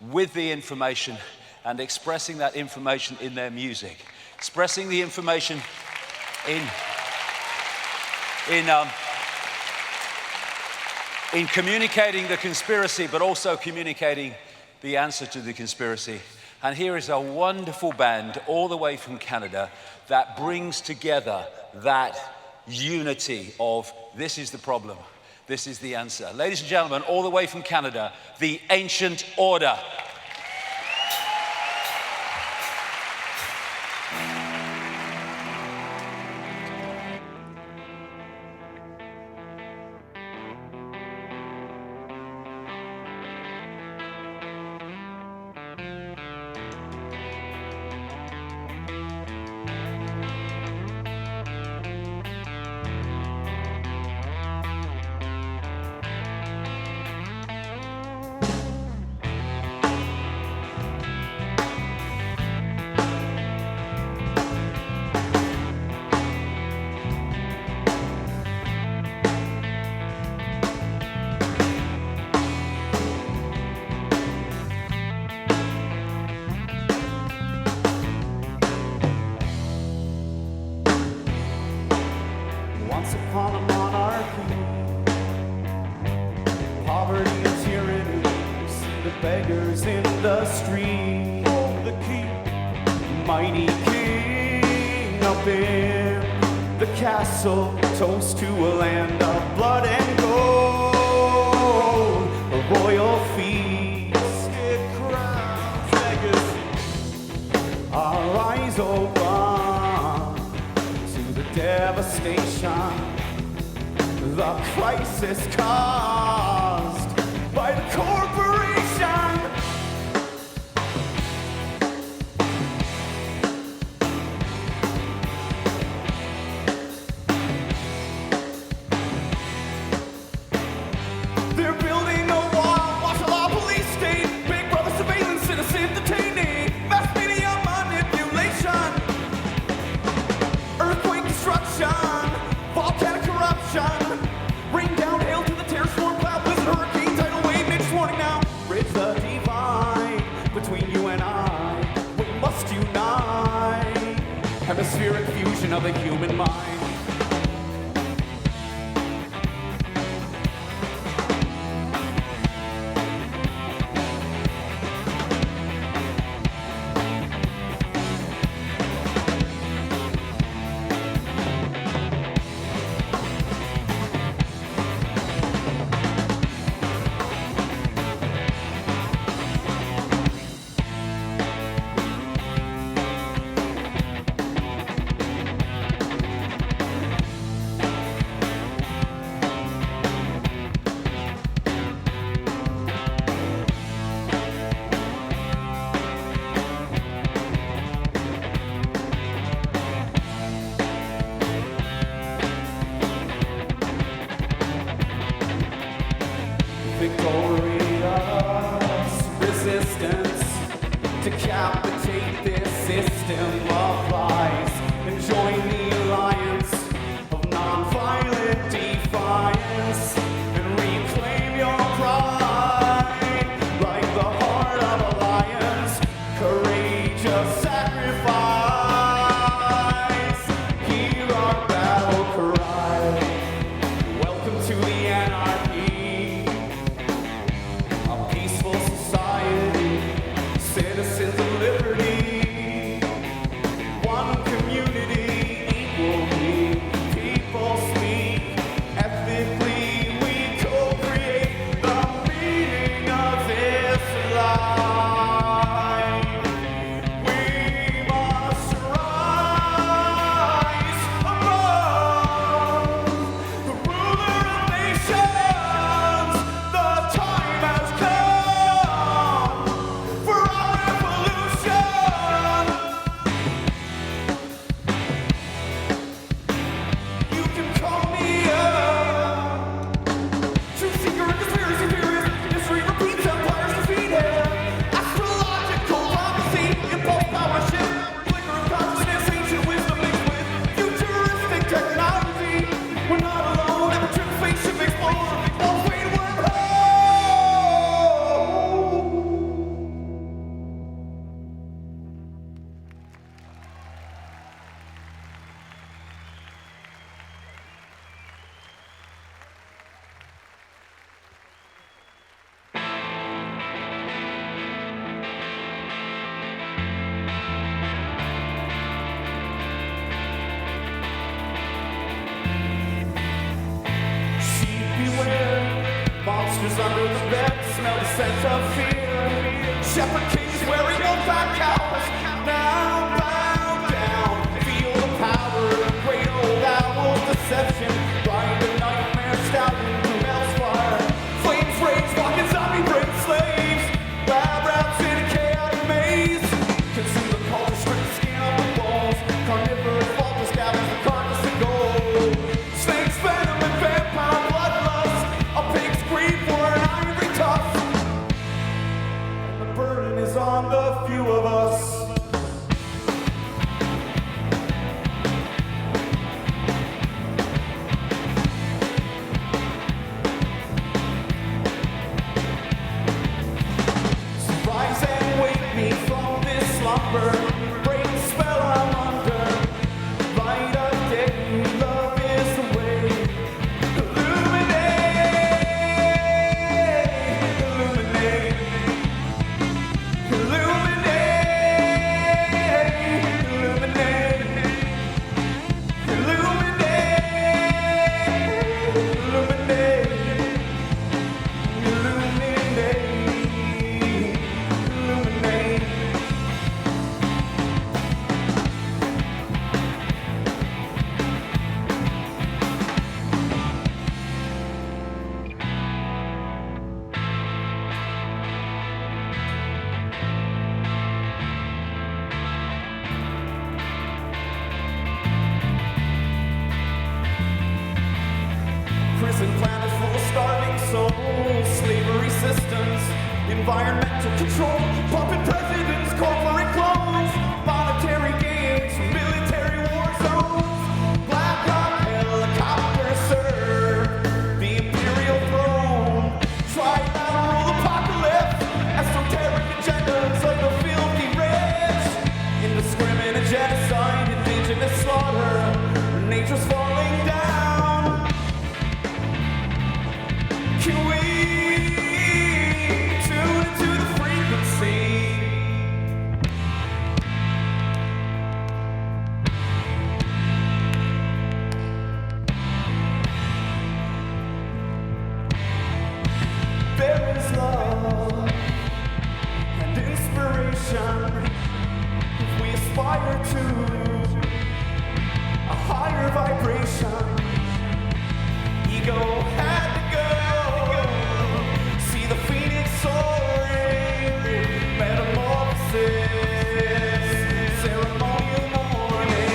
with the information and expressing that information in their music, expressing the information in communicating the conspiracy, but also communicating the answer to the conspiracy. And here is a wonderful band all the way from Canada that brings together that unity of this is the problem, this is the answer. Ladies and gentlemen, all the way from Canada, the Ancient Order. Toast to a land of blood and gold, a royal feast, it crowns legacy. Our eyes open to the devastation, the crisis caused by the corporation. Hemispheric fusion of the human mind. Victorious resistance, decapitate this system of lies and join the alliance of nonviolent defiance and reclaim your pride like the heart of a lion's courageous sacrifice. Hear our battle cry. Welcome to the anarchy. Citizens of liberty. to the bed, smell the scent of fear. Shepherd kings wearing old fat cows, now bow down. Feel the power of great old owl deception. Ride the nightmare stallion through hell's fire. Flames rage, walking zombie brain slaves. Lab rats in a chaotic maze. Consume the culture, strip the skin off the walls. Carnivorous vultures scavenge the carcass of gold. Snakes, venom, and vampire bloodlust. A pig's greed for an ivory tusk. And the burden is on the few of us. So rise and wake me from this slumber. Break the spell I'm under. Light of day, love is the way. Illuminate, illuminate, illuminate, illuminate, illuminate, illuminate, illuminate. Prison planet full of starving souls, slavery systems, environmental control, puppet presidents, corporate clones, monetary gains, military war zones, Black Hawk helicopters serve the imperial throne. Try not to rule apocalypse, esoteric agendas like the filthy rich, indiscriminate genocide, indigenous slaughter, nature's falling down. Can we tune into the frequency? There is love and inspiration if we aspire to a higher vibration. Ego had to go. See the phoenix soaring. Metamorphosis. Ceremonial morning.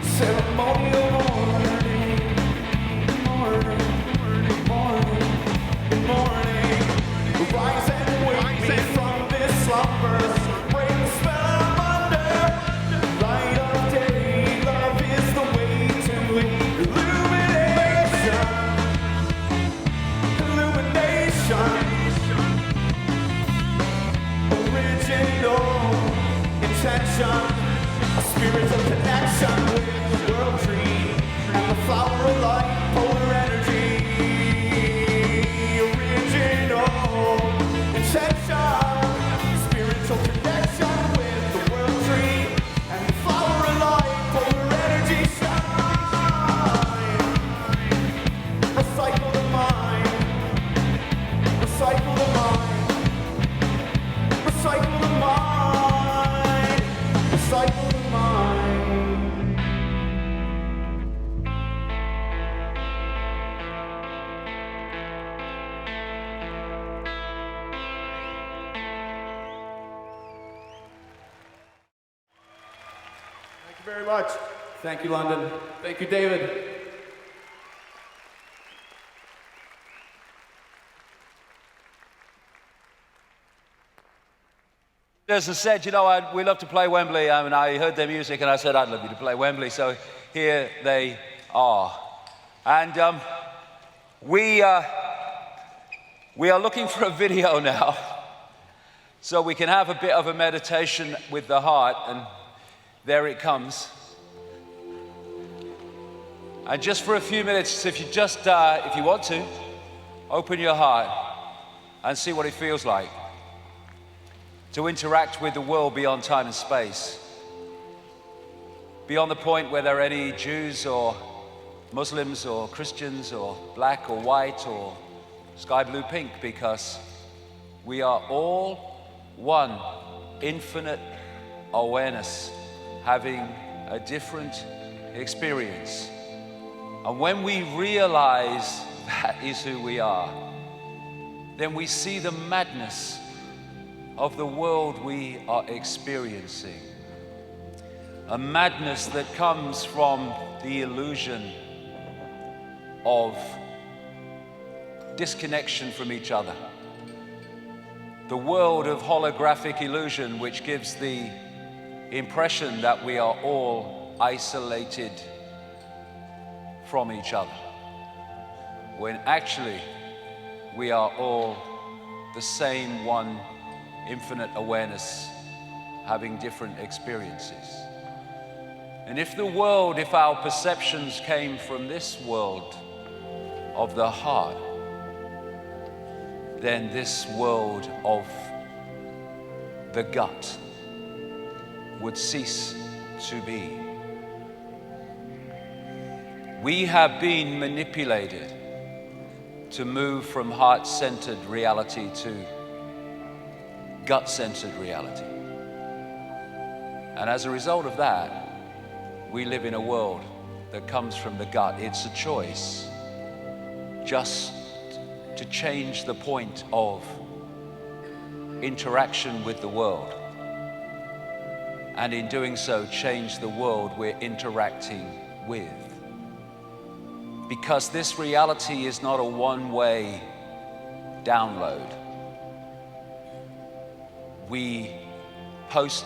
Ceremonial morning. Morning. Morning. Morning. Rise and wake me from this slumber. Break the spell I'm under. Light of day, love is the way to illumination. Illumination. Original intention. A spiritual connection with the world tree and the flower of light, polar energy. Original intention. Spiritual connection with the world tree and the flower of light, polar energy. Shine. Recycle the mind. Recycle the mind. Recycle the mind. Recycle the mind. Thank you very much. Thank you, London. Thank you, David. As I said, you know, we love to play Wembley, and I heard their music, and I said, I'd love you to play Wembley, so here they are. And we are looking for a video now, so we can have a bit of a meditation with the heart, and there it comes. And just for a few minutes, if you want to, open your heart and see what it feels like to interact with the world beyond time and space, beyond the point where there are any Jews or Muslims or Christians or black or white or sky blue pink, because we are all one infinite awareness having a different experience. And when we realize that is who we are, then we see the madness of the world we are experiencing. A madness that comes from the illusion of disconnection from each other. The world of holographic illusion, which gives the impression that we are all isolated from each other, when actually we are all the same one infinite awareness having different experiences. And if our perceptions came from this world of the heart, then this world of the gut would cease to be. We have been manipulated to move from heart-centered reality to gut-centered reality. And as a result of that, we live in a world that comes from the gut. It's a choice just to change the point of interaction with the world. And in doing so, change the world we're interacting with. Because this reality is not a one-way download. We post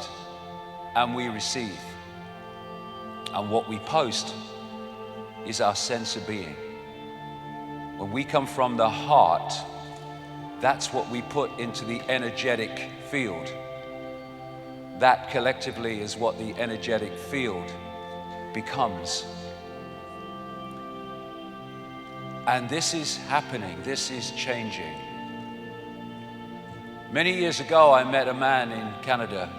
and we receive. And what we post is our sense of being. When we come from the heart, that's what we put into the energetic field. That collectively is what the energetic field becomes. And this is happening, this is changing. Many years ago, I met a man in Canada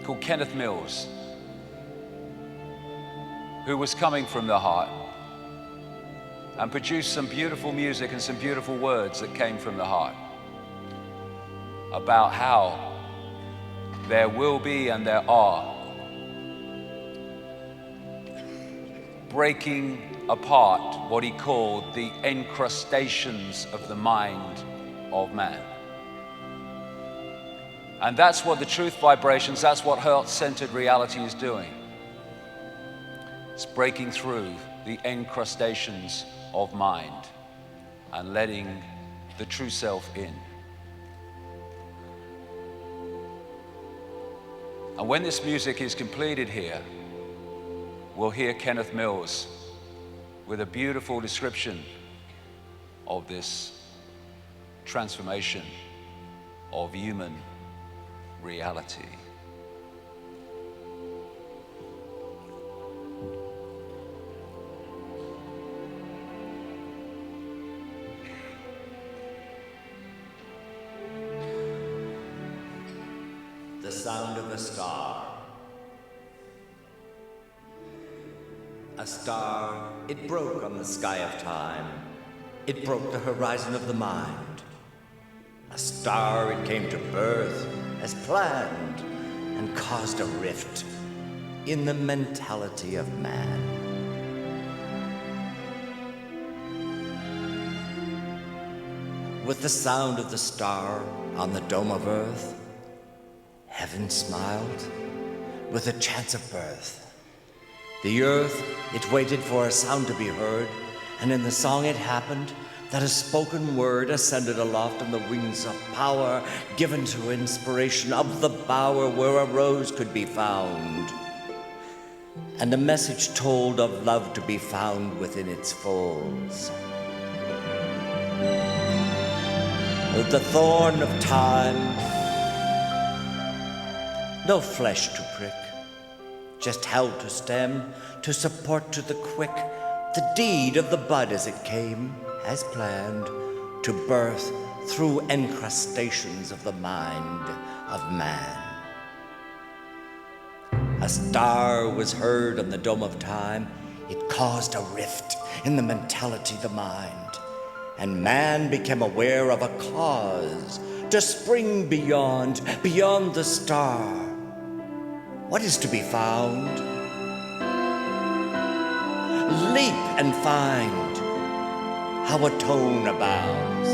called Kenneth Mills, who was coming from the heart and produced some beautiful music and some beautiful words that came from the heart about how there will be and there are breaking apart what he called the encrustations of the mind of man. And that's what the truth vibrations, that's what heart-centered reality is doing. It's breaking through the encrustations of mind and letting the true self in. And when this music is completed here, we'll hear Kenneth Mills with a beautiful description of this transformation of human reality. The sound of a star. A star, it broke on the sky of time. It broke the horizon of the mind. A star, it came to birth as planned and caused a rift in the mentality of man. With the sound of the star on the dome of earth, heaven smiled with a chance of birth. The earth, it waited for a sound to be heard, and in the song it happened that a spoken word ascended aloft on the wings of power, given to inspiration of the bower where a rose could be found, and a message told of love to be found within its folds. The thorn of time, no flesh to prick, just held to stem, to support to the quick, the deed of the bud as it came, as planned, to birth through encrustations of the mind of man. A star was heard on the dome of time. It caused a rift in the mentality, the mind, and man became aware of a cause to spring beyond the star. What is to be found? Leap and find how a tone abounds.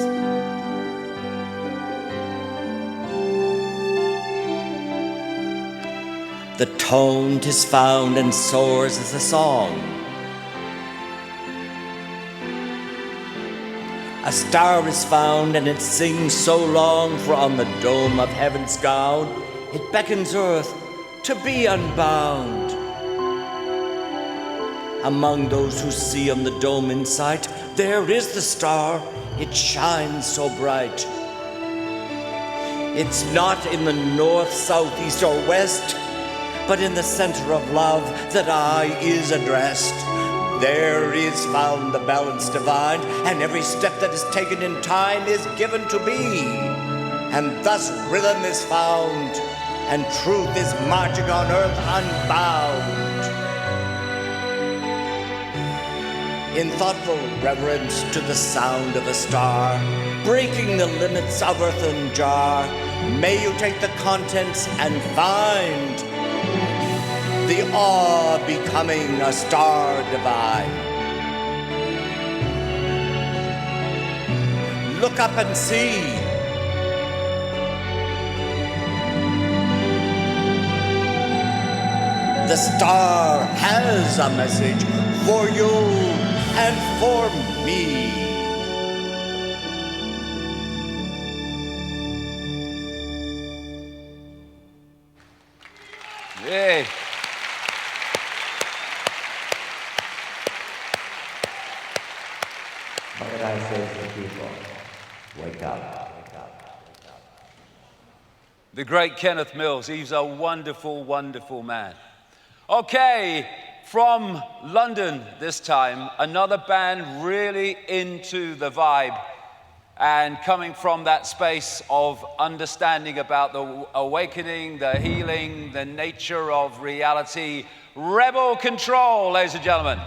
The tone 'tis found and soars as a song. A star is found and it sings so long, for on the dome of heaven's gown it beckons earth to be unbound. Among those who see on the dome in sight, there is the star, it shines so bright. It's not in the north, south, east, or west, but in the center of love that eye is addressed. There is found the balance divine, and every step that is taken in time is given to be. And thus rhythm is found, and truth is marching on earth unbound. In thoughtful reverence to the sound of a star, breaking the limits of earthen jar, may you take the contents and find the awe becoming a star divine. Look up and see. The star has a message for you and for me. Yay. What did I say to the people? Wake up. The great Kenneth Mills, he's a wonderful, wonderful man. Okay, from London this time, another band really into the vibe and coming from that space of understanding about the awakening, the healing, the nature of reality. Rebel Control, ladies and gentlemen.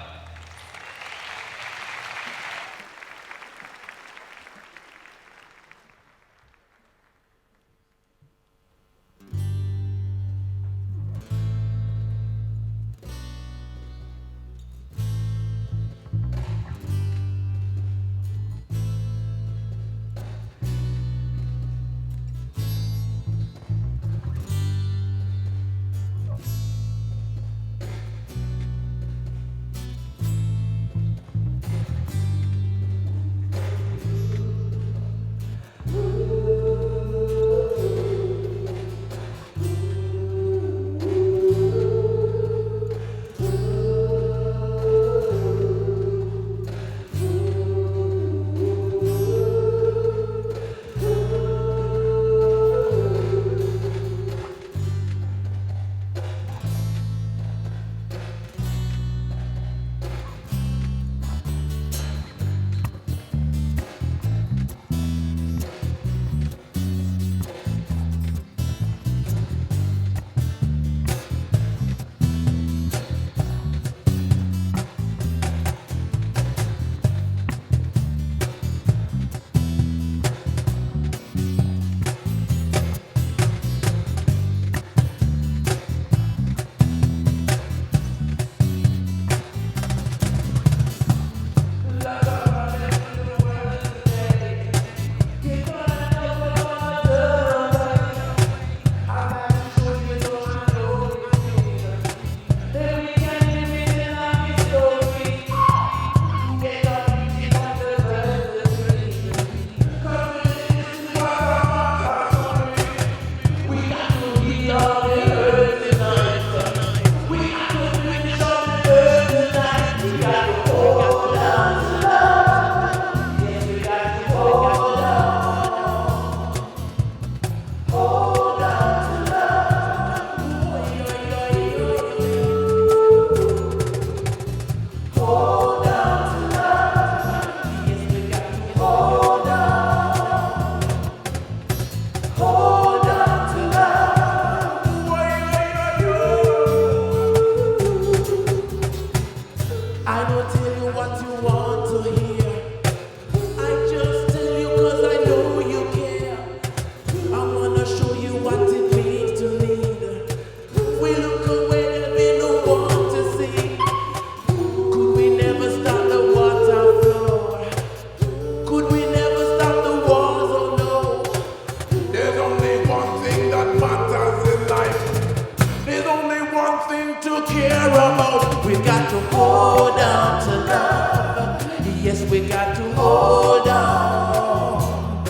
Yes, we got to hold on.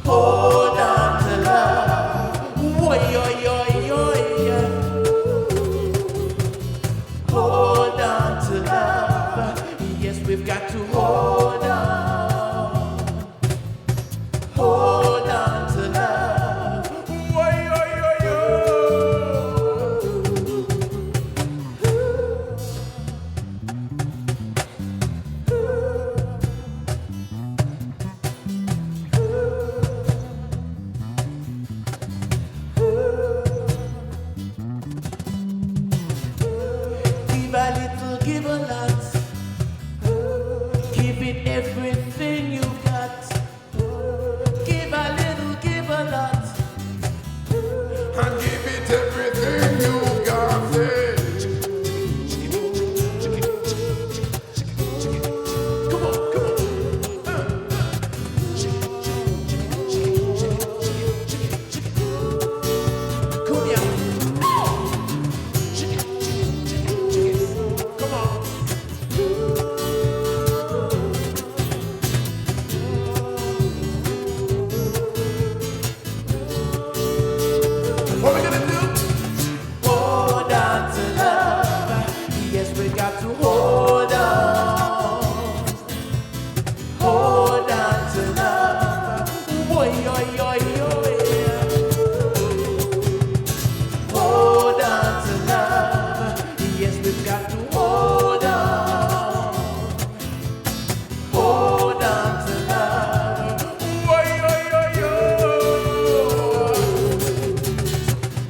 Hold on to love. Oi, oi, oi, oi. Hold on to love. Yes, we've got to hold on. Hold on to love. Oi, oi, oi, give a little, give a lot. Give it everything you've got. Give a little, give a lot. And give it everything you got. Come on, come on. Come here. Come on. What we gonna do? Hold on to love. Yes, we got to hold on. Hold on to love. Oi, oi, oi, oi. Hold on to love. Yes, we've got to hold on. Hold on to love. Oi, oi, oi, oi.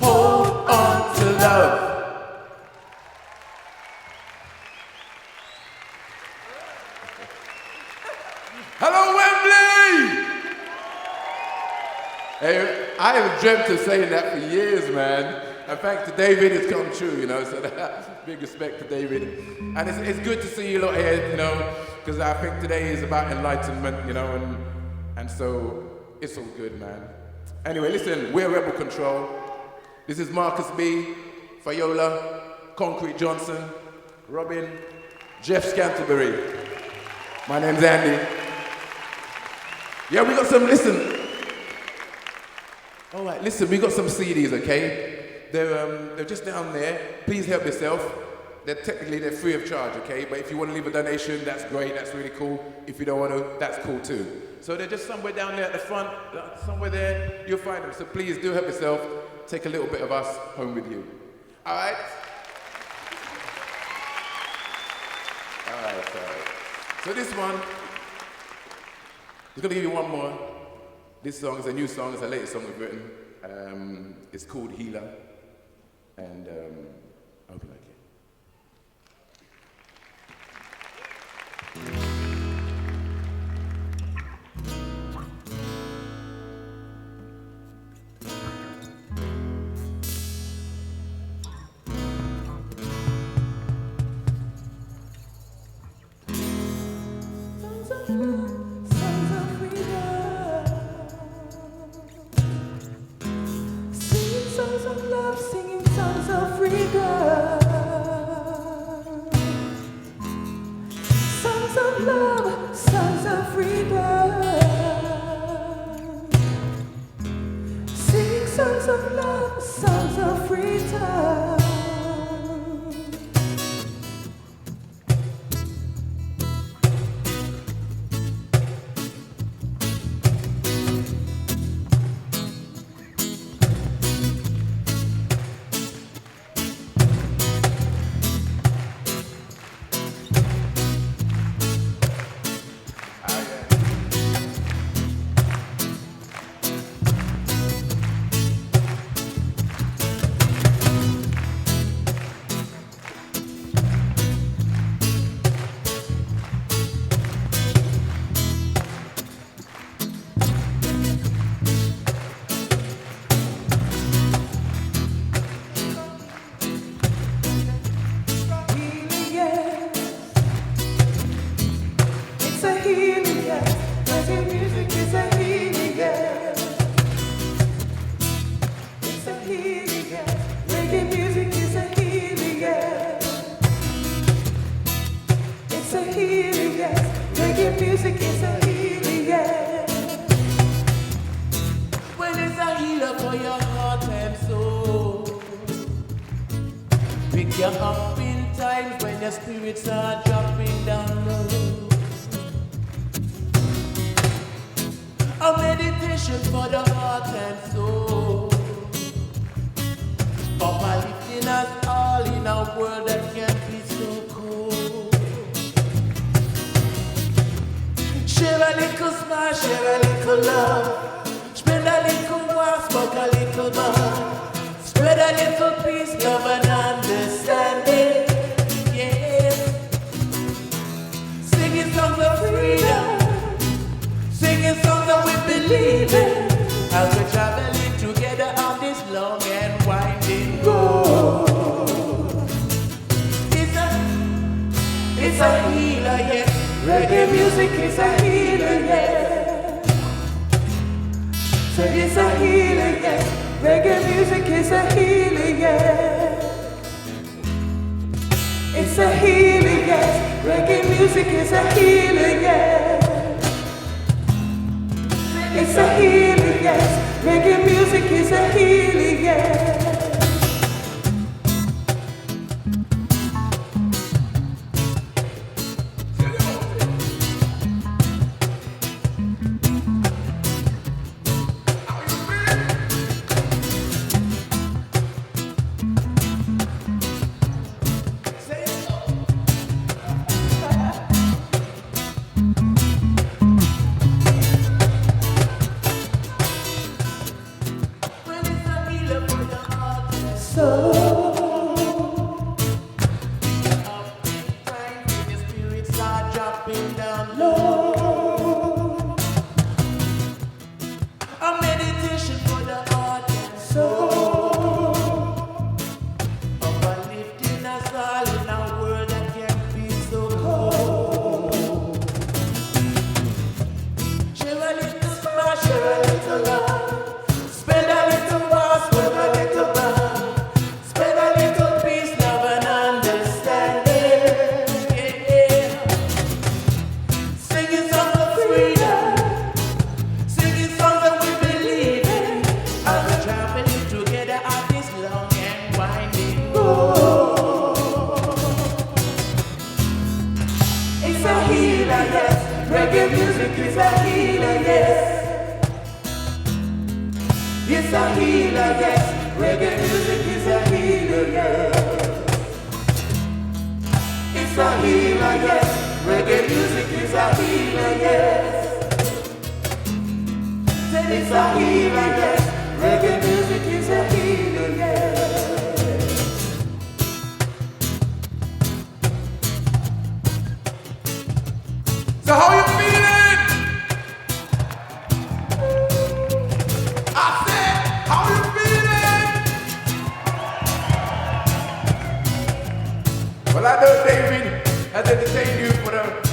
Hold on to love. Hello, Wembley! Hey, I have dreamt of saying that for years, man. And thanks to David, it's come true, you know, so that's big respect to David. And it's good to see you lot here, you know, because I think today is about enlightenment, you know, and so it's all good, man. Anyway, listen, we're Rebel Control. This is Marcus B, Fayola, Concrete Johnson, Robin, Jeff Scanterbury. My name's Andy. Yeah, we got some, listen. All right, listen, we got some CDs, okay? They're just down there. Please help yourself. They're free of charge, okay? But if you want to leave a donation, that's great, that's really cool. If you don't want to, that's cool too. So they're just somewhere down there at the front, somewhere there, you'll find them. So please do help yourself. Take a little bit of us home with you. All right? All right. So this one, I'm gonna give you one more. This song is a new song, it's the latest song we've written. It's called Healer, and I hope you like it. Singing songs of love, singing songs of freedom. Songs of love, songs of freedom. Singing songs of love, songs of freedom. your spirits are dropping down low. A meditation for the heart and soul, uplifting us all in a world that can be so cold. Share a little smile, share a little love, spend a little more, smoke a little more, spread a little peace, love and understanding. Yeah, singing songs of freedom, singing songs that we believe in, as we're traveling together on this long and winding road. It's a healer, yeah. Reggae music is a healer, yeah. So it's a healer, yeah. Reggae music is a healer, yeah. It's a healer, yes. Reggae music is a healer, yeah. It's a healer, yes. Reggae music is a healer, yeah. So how you feeling? I said, how you feeling? Well, I know David has entertained you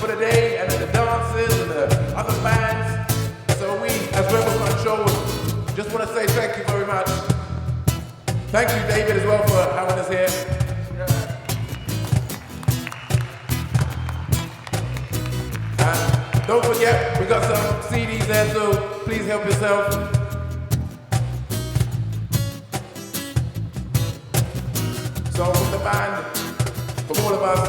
for the day and the dances and the other bands. So we, as Rebel Control, just want to say thank you very much. Thank you, David, as well for having us here. Don't forget, we got some CDs there, so please help yourself. So from the band, from all of us,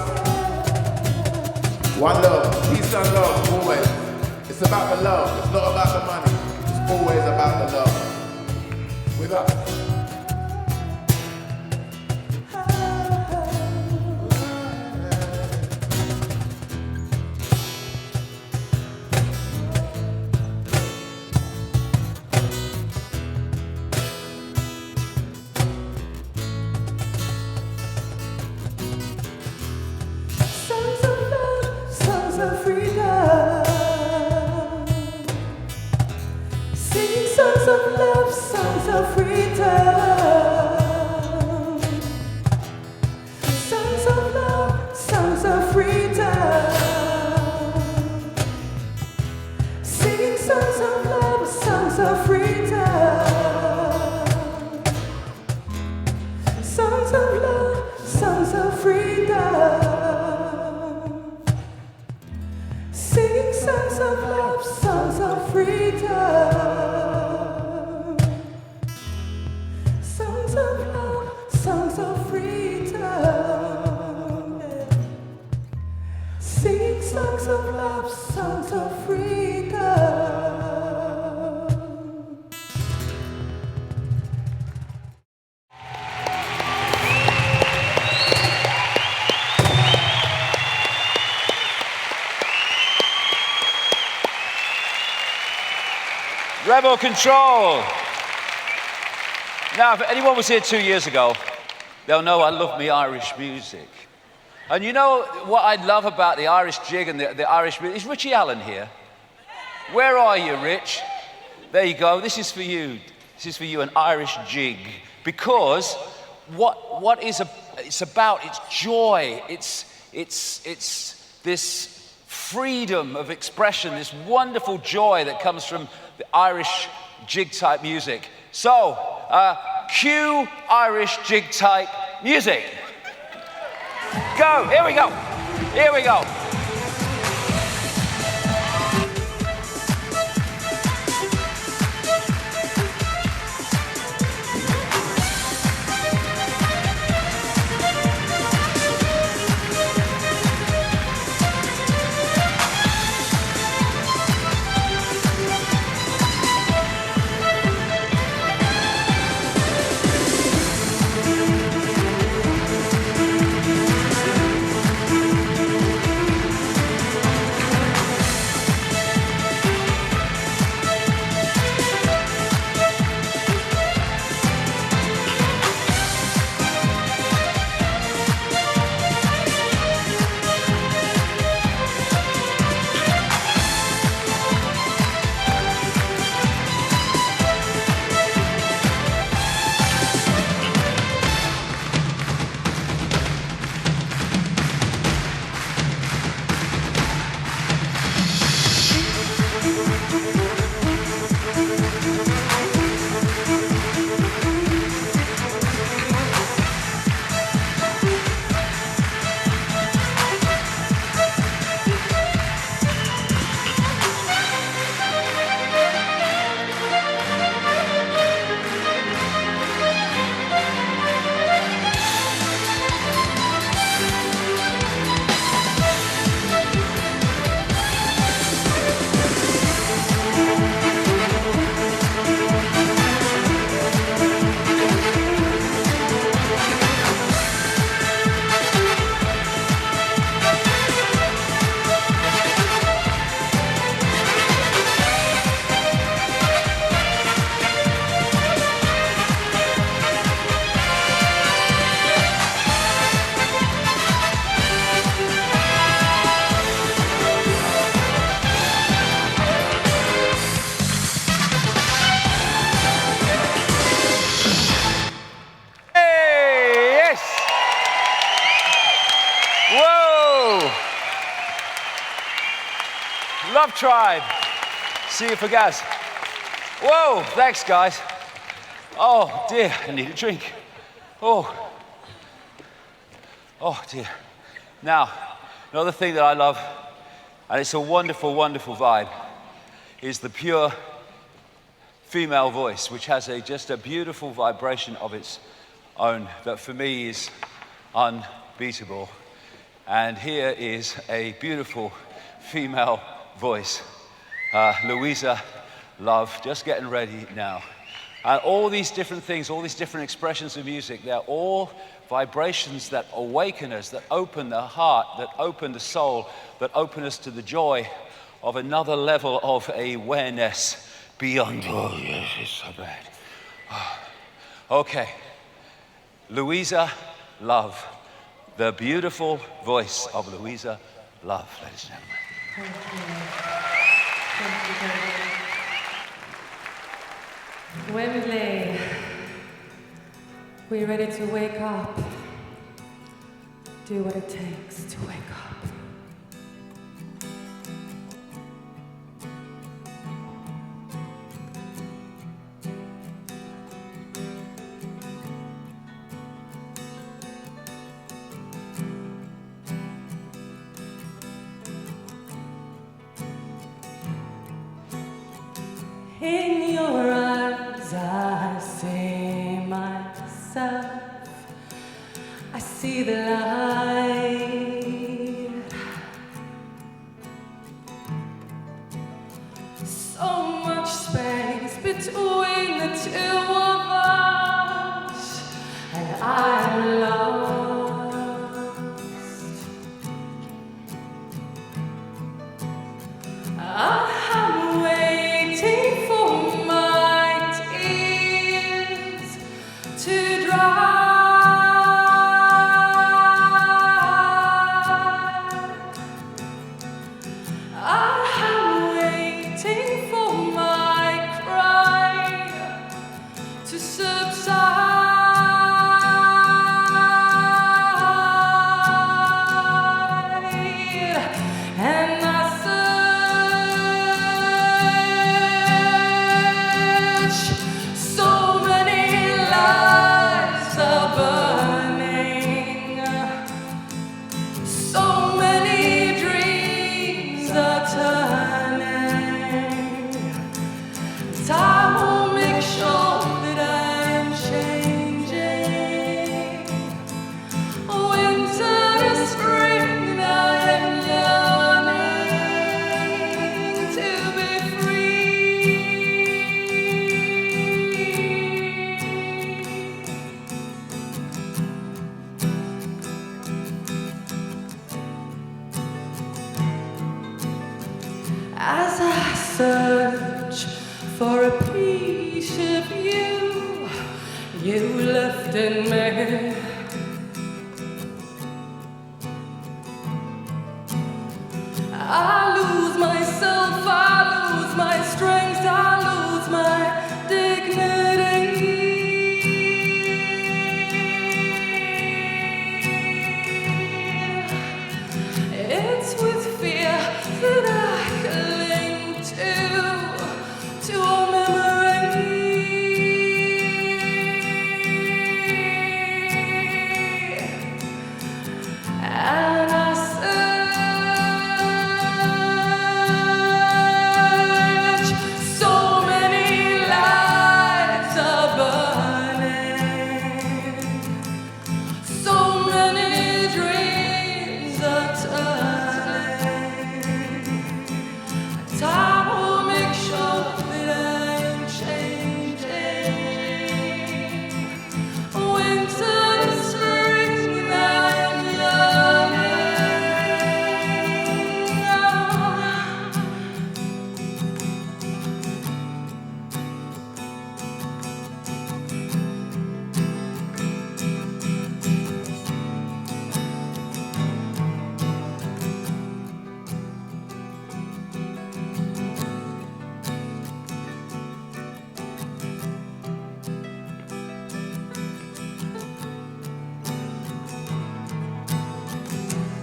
one love, peace and love, always. It's about the love, it's not about the money. It's always about the love. With us. Songs of love, songs of freedom. Songs of love, songs of freedom. Singing songs of love, songs of freedom. Songs of love, songs of freedom. Singing songs of love, songs of freedom. Songs of love, songs of freedom. songs of freedom. Rebel Control. Now, if anyone was here 2 years ago, they'll know I love me Irish music. And you know what I love about the Irish jig and the Irish music? Is Richie Allen here? Where are you, Rich? There you go. This is for you. This is for you, an Irish jig. Because it's about, it's joy. It's this freedom of expression, this wonderful joy that comes from the Irish jig type music. So, cue Irish jig type music. Go, here we go, here we go. Love Tribe. See you for gas. Whoa, thanks, guys. Oh, dear, I need a drink. Oh dear. Now, another thing that I love, and it's a wonderful, wonderful vibe, is the pure female voice, which has just a beautiful vibration of its own that for me is unbeatable. And here is a beautiful female voice, Louisa Love, just getting ready now. And all these different things, all these different expressions of music, they're all vibrations that awaken us, that open the heart, that open the soul, that open us to the joy of another level of awareness beyond, oh yes, it's so bad. Okay, Louisa Love, the beautiful voice of Louisa Love, ladies and gentlemen. Thank you. Thank you, David. Wembley, we ready to wake up? Do what it takes to wake up. In your eyes I see myself, I see the light. so much space between the two of us, and I'm lost. I'm waiting for my tears to dry. I'm waiting for my cry to subside. And I search, so many lives are burning, so many dreams are turning. Time will make sure that I am changing. Winter to spring, I am yearning to be free. As I search for a piece of you, you left in me. I lose myself, I lose my strength, I lose my dignity. It's with fear that I cling to a memory. And I search, so many lives are burning, so many dreams are turning. Time will make sure that I am changing. Winter to spring, I am yearning.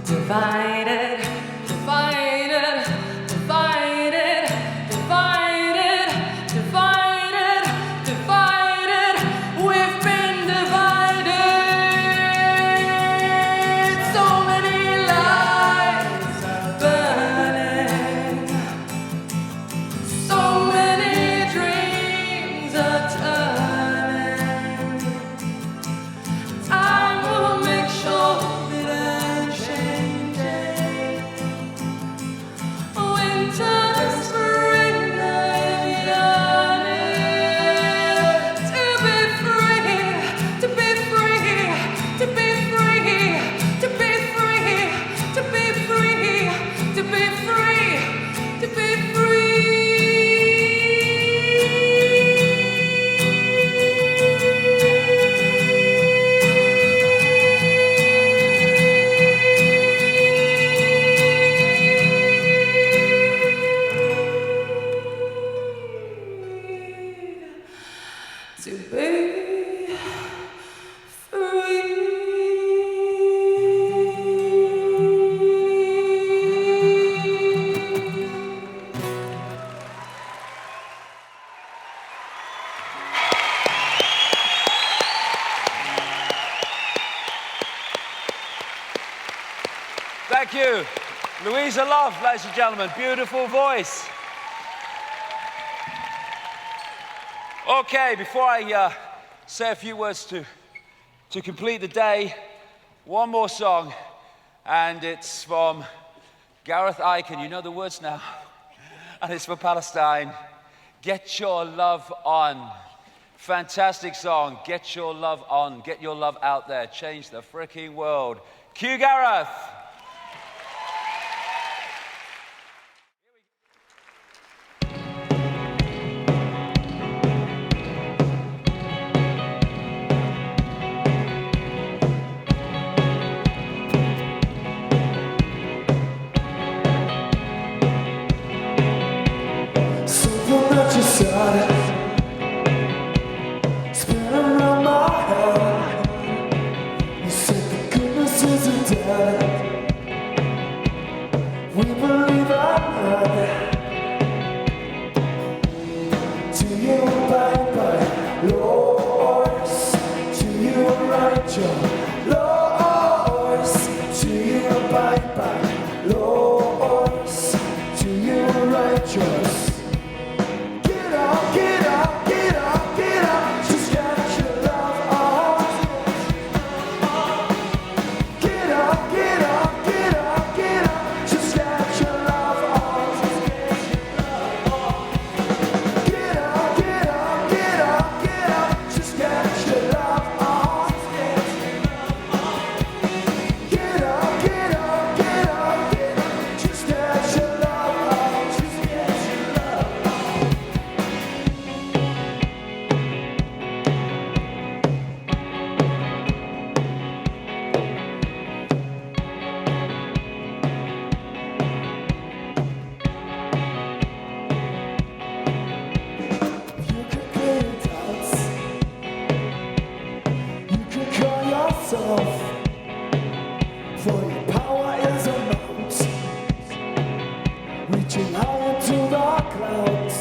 Divided, divided, divided, divided, divided, divided. We've been divided. So many lives are burning, so many dreams are turning. Time will make sure that I'm changing. Winter to spring, I am yearning to be free, to be free, to be free, to be free, to be free, to be free, to be to be Thank you. Louisa Love, ladies and gentlemen. Beautiful voice. Okay, before I say a few words to complete the day, one more song, and it's from Gareth Icke, and you know the words now, and it's for Palestine. Get Your Love On. Fantastic song. Get your love on. Get your love out there. Change the freaking world. Cue Gareth. Something that you said, spin around my head. You said the goodness isn't dead. We believe I'm right. To you, bye-bye, Lord. To you, righteous, Lord. To you, bye-bye, Lord. To you, righteous. Get up, get up, get up, get up. Just get your love on. Get up, get up, get up, get up. Just get your love on. Get up, get up, get up, get up. Just get your love on. Get up, get up, get up, get up. Just get your love on. Just get your love on. You could clear your doubts. You could call yourself. For your power is a mountain, reaching high into the clouds.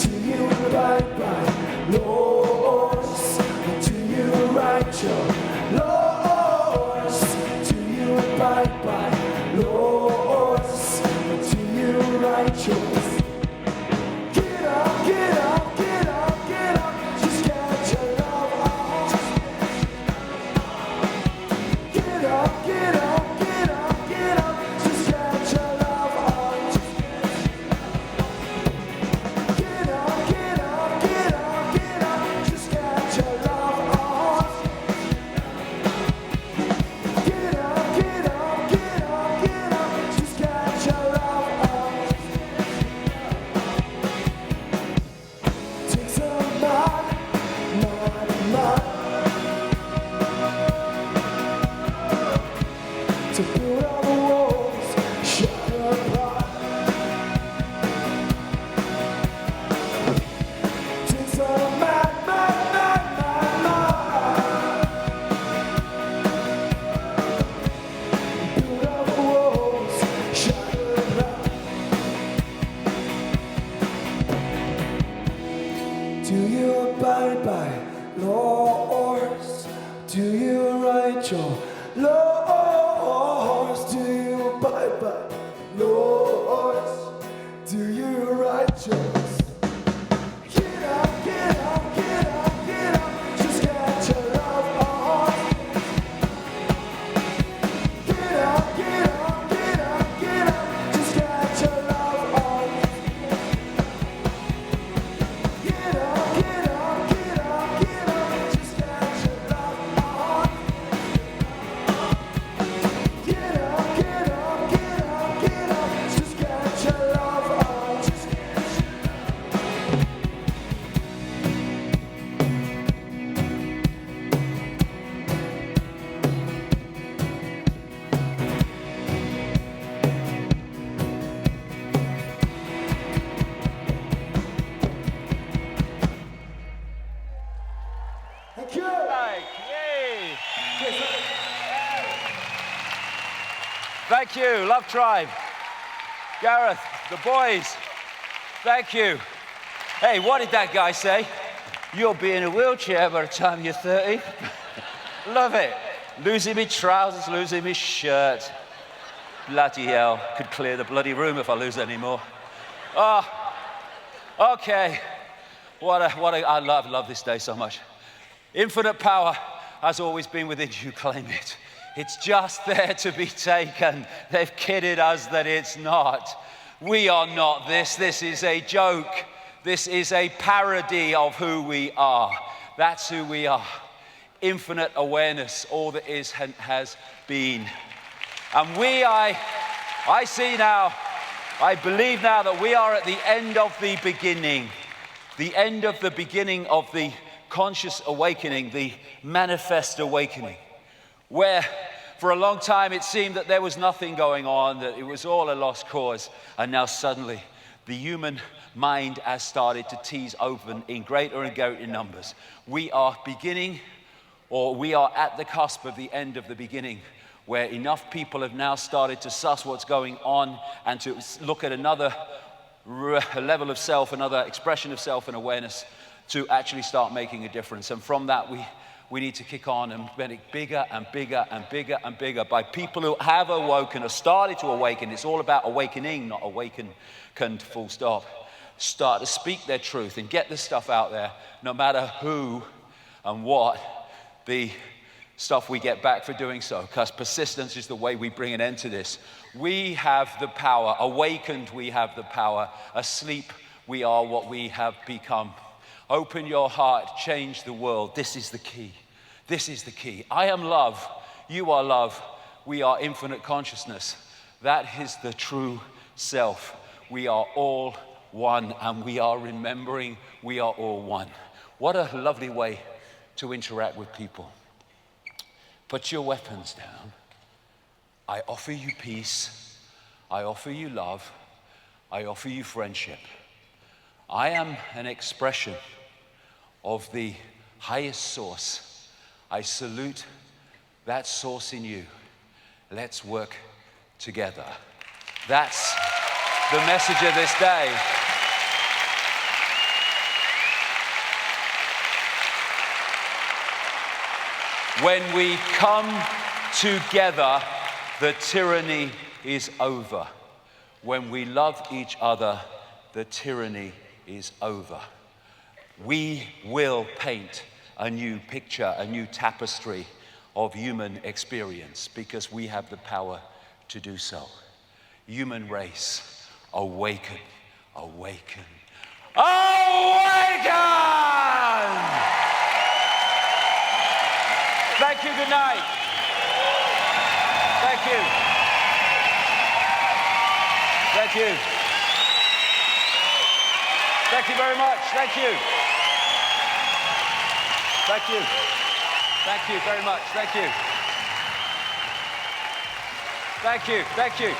To you, bye-bye, Lord. To you, righteous, Lord. To you, bye-bye, Lord. To you, righteous. Get up, get up, get up, get up. Just get your love on. Get up, get up, get up, get up. Just get your love on. Get up, get up, get up, get up. Just get your love on. Get up, get up, get up, get up. Just get your love on. Take some man, to build all the walls, shatter apart. Takes all the man. Build all the walls, shatter apart. Do you bye-bye, Lord? Do you righteous, Lord? Do you bye-bye, Lord? Do you righteous? Get up, get up, get up, get up. Just get your love on. Get up, get up, get up, get up. Just get your love on. Get up, get up, get up, get up. Just get your love on. Get up, get up, get up, get up. Just get your love on. Just get your Thank you. Yay. Thank you, Love Tribe. Gareth, the boys, thank you. Hey, what did that guy say? You'll be in a wheelchair by the time you're 30. Love it. Losing me trousers, losing me shirt. Bloody hell, could clear the bloody room if I lose any more. Oh, okay. I love this day so much. Infinite power has always been within you, claim it. It's just there to be taken. They've kidded us that it's not. We are not this. This is a joke. This is a parody of who we are. That's who we are. Infinite awareness, all that is and has been. And I see now, I believe now that we are at the end of the beginning of the conscious awakening, the manifest awakening, where for a long time it seemed that there was nothing going on, that it was all a lost cause, and now suddenly the human mind has started to tease open in greater and greater numbers. We are beginning, or we are at the cusp of the end of the beginning, where enough people have now started to suss what's going on and to look at another level of self, another expression of self and awareness to actually start making a difference. And from that, we need to kick on and make it bigger and bigger and bigger and bigger by people who have awoken or started to awaken. It's all about awakening, not awakened, full stop. Start to speak their truth and get this stuff out there, no matter who and what the stuff we get back for doing so, because persistence is the way we bring an end to this. We have the power. Awakened, we have the power. Asleep, we are what we have become. Open your heart, change the world. This is the key. This is the key. I am love. You are love. We are infinite consciousness. That is the true self. We are all one, and we are remembering we are all one. What a lovely way to interact with people. Put your weapons down. I offer you peace. I offer you love. I offer you friendship. I am an expression of the highest source. I salute that source in you. Let's work together. That's the message of this day. When we come together, the tyranny is over. When we love each other, the tyranny is over. We will paint a new picture, a new tapestry of human experience, because we have the power to do so. Human race, awaken, awaken, awaken! Thank you, good night. Thank you. Thank you. Thank you very much. Thank you. Thank you. Thank you very much. Thank you. Thank you. Thank you.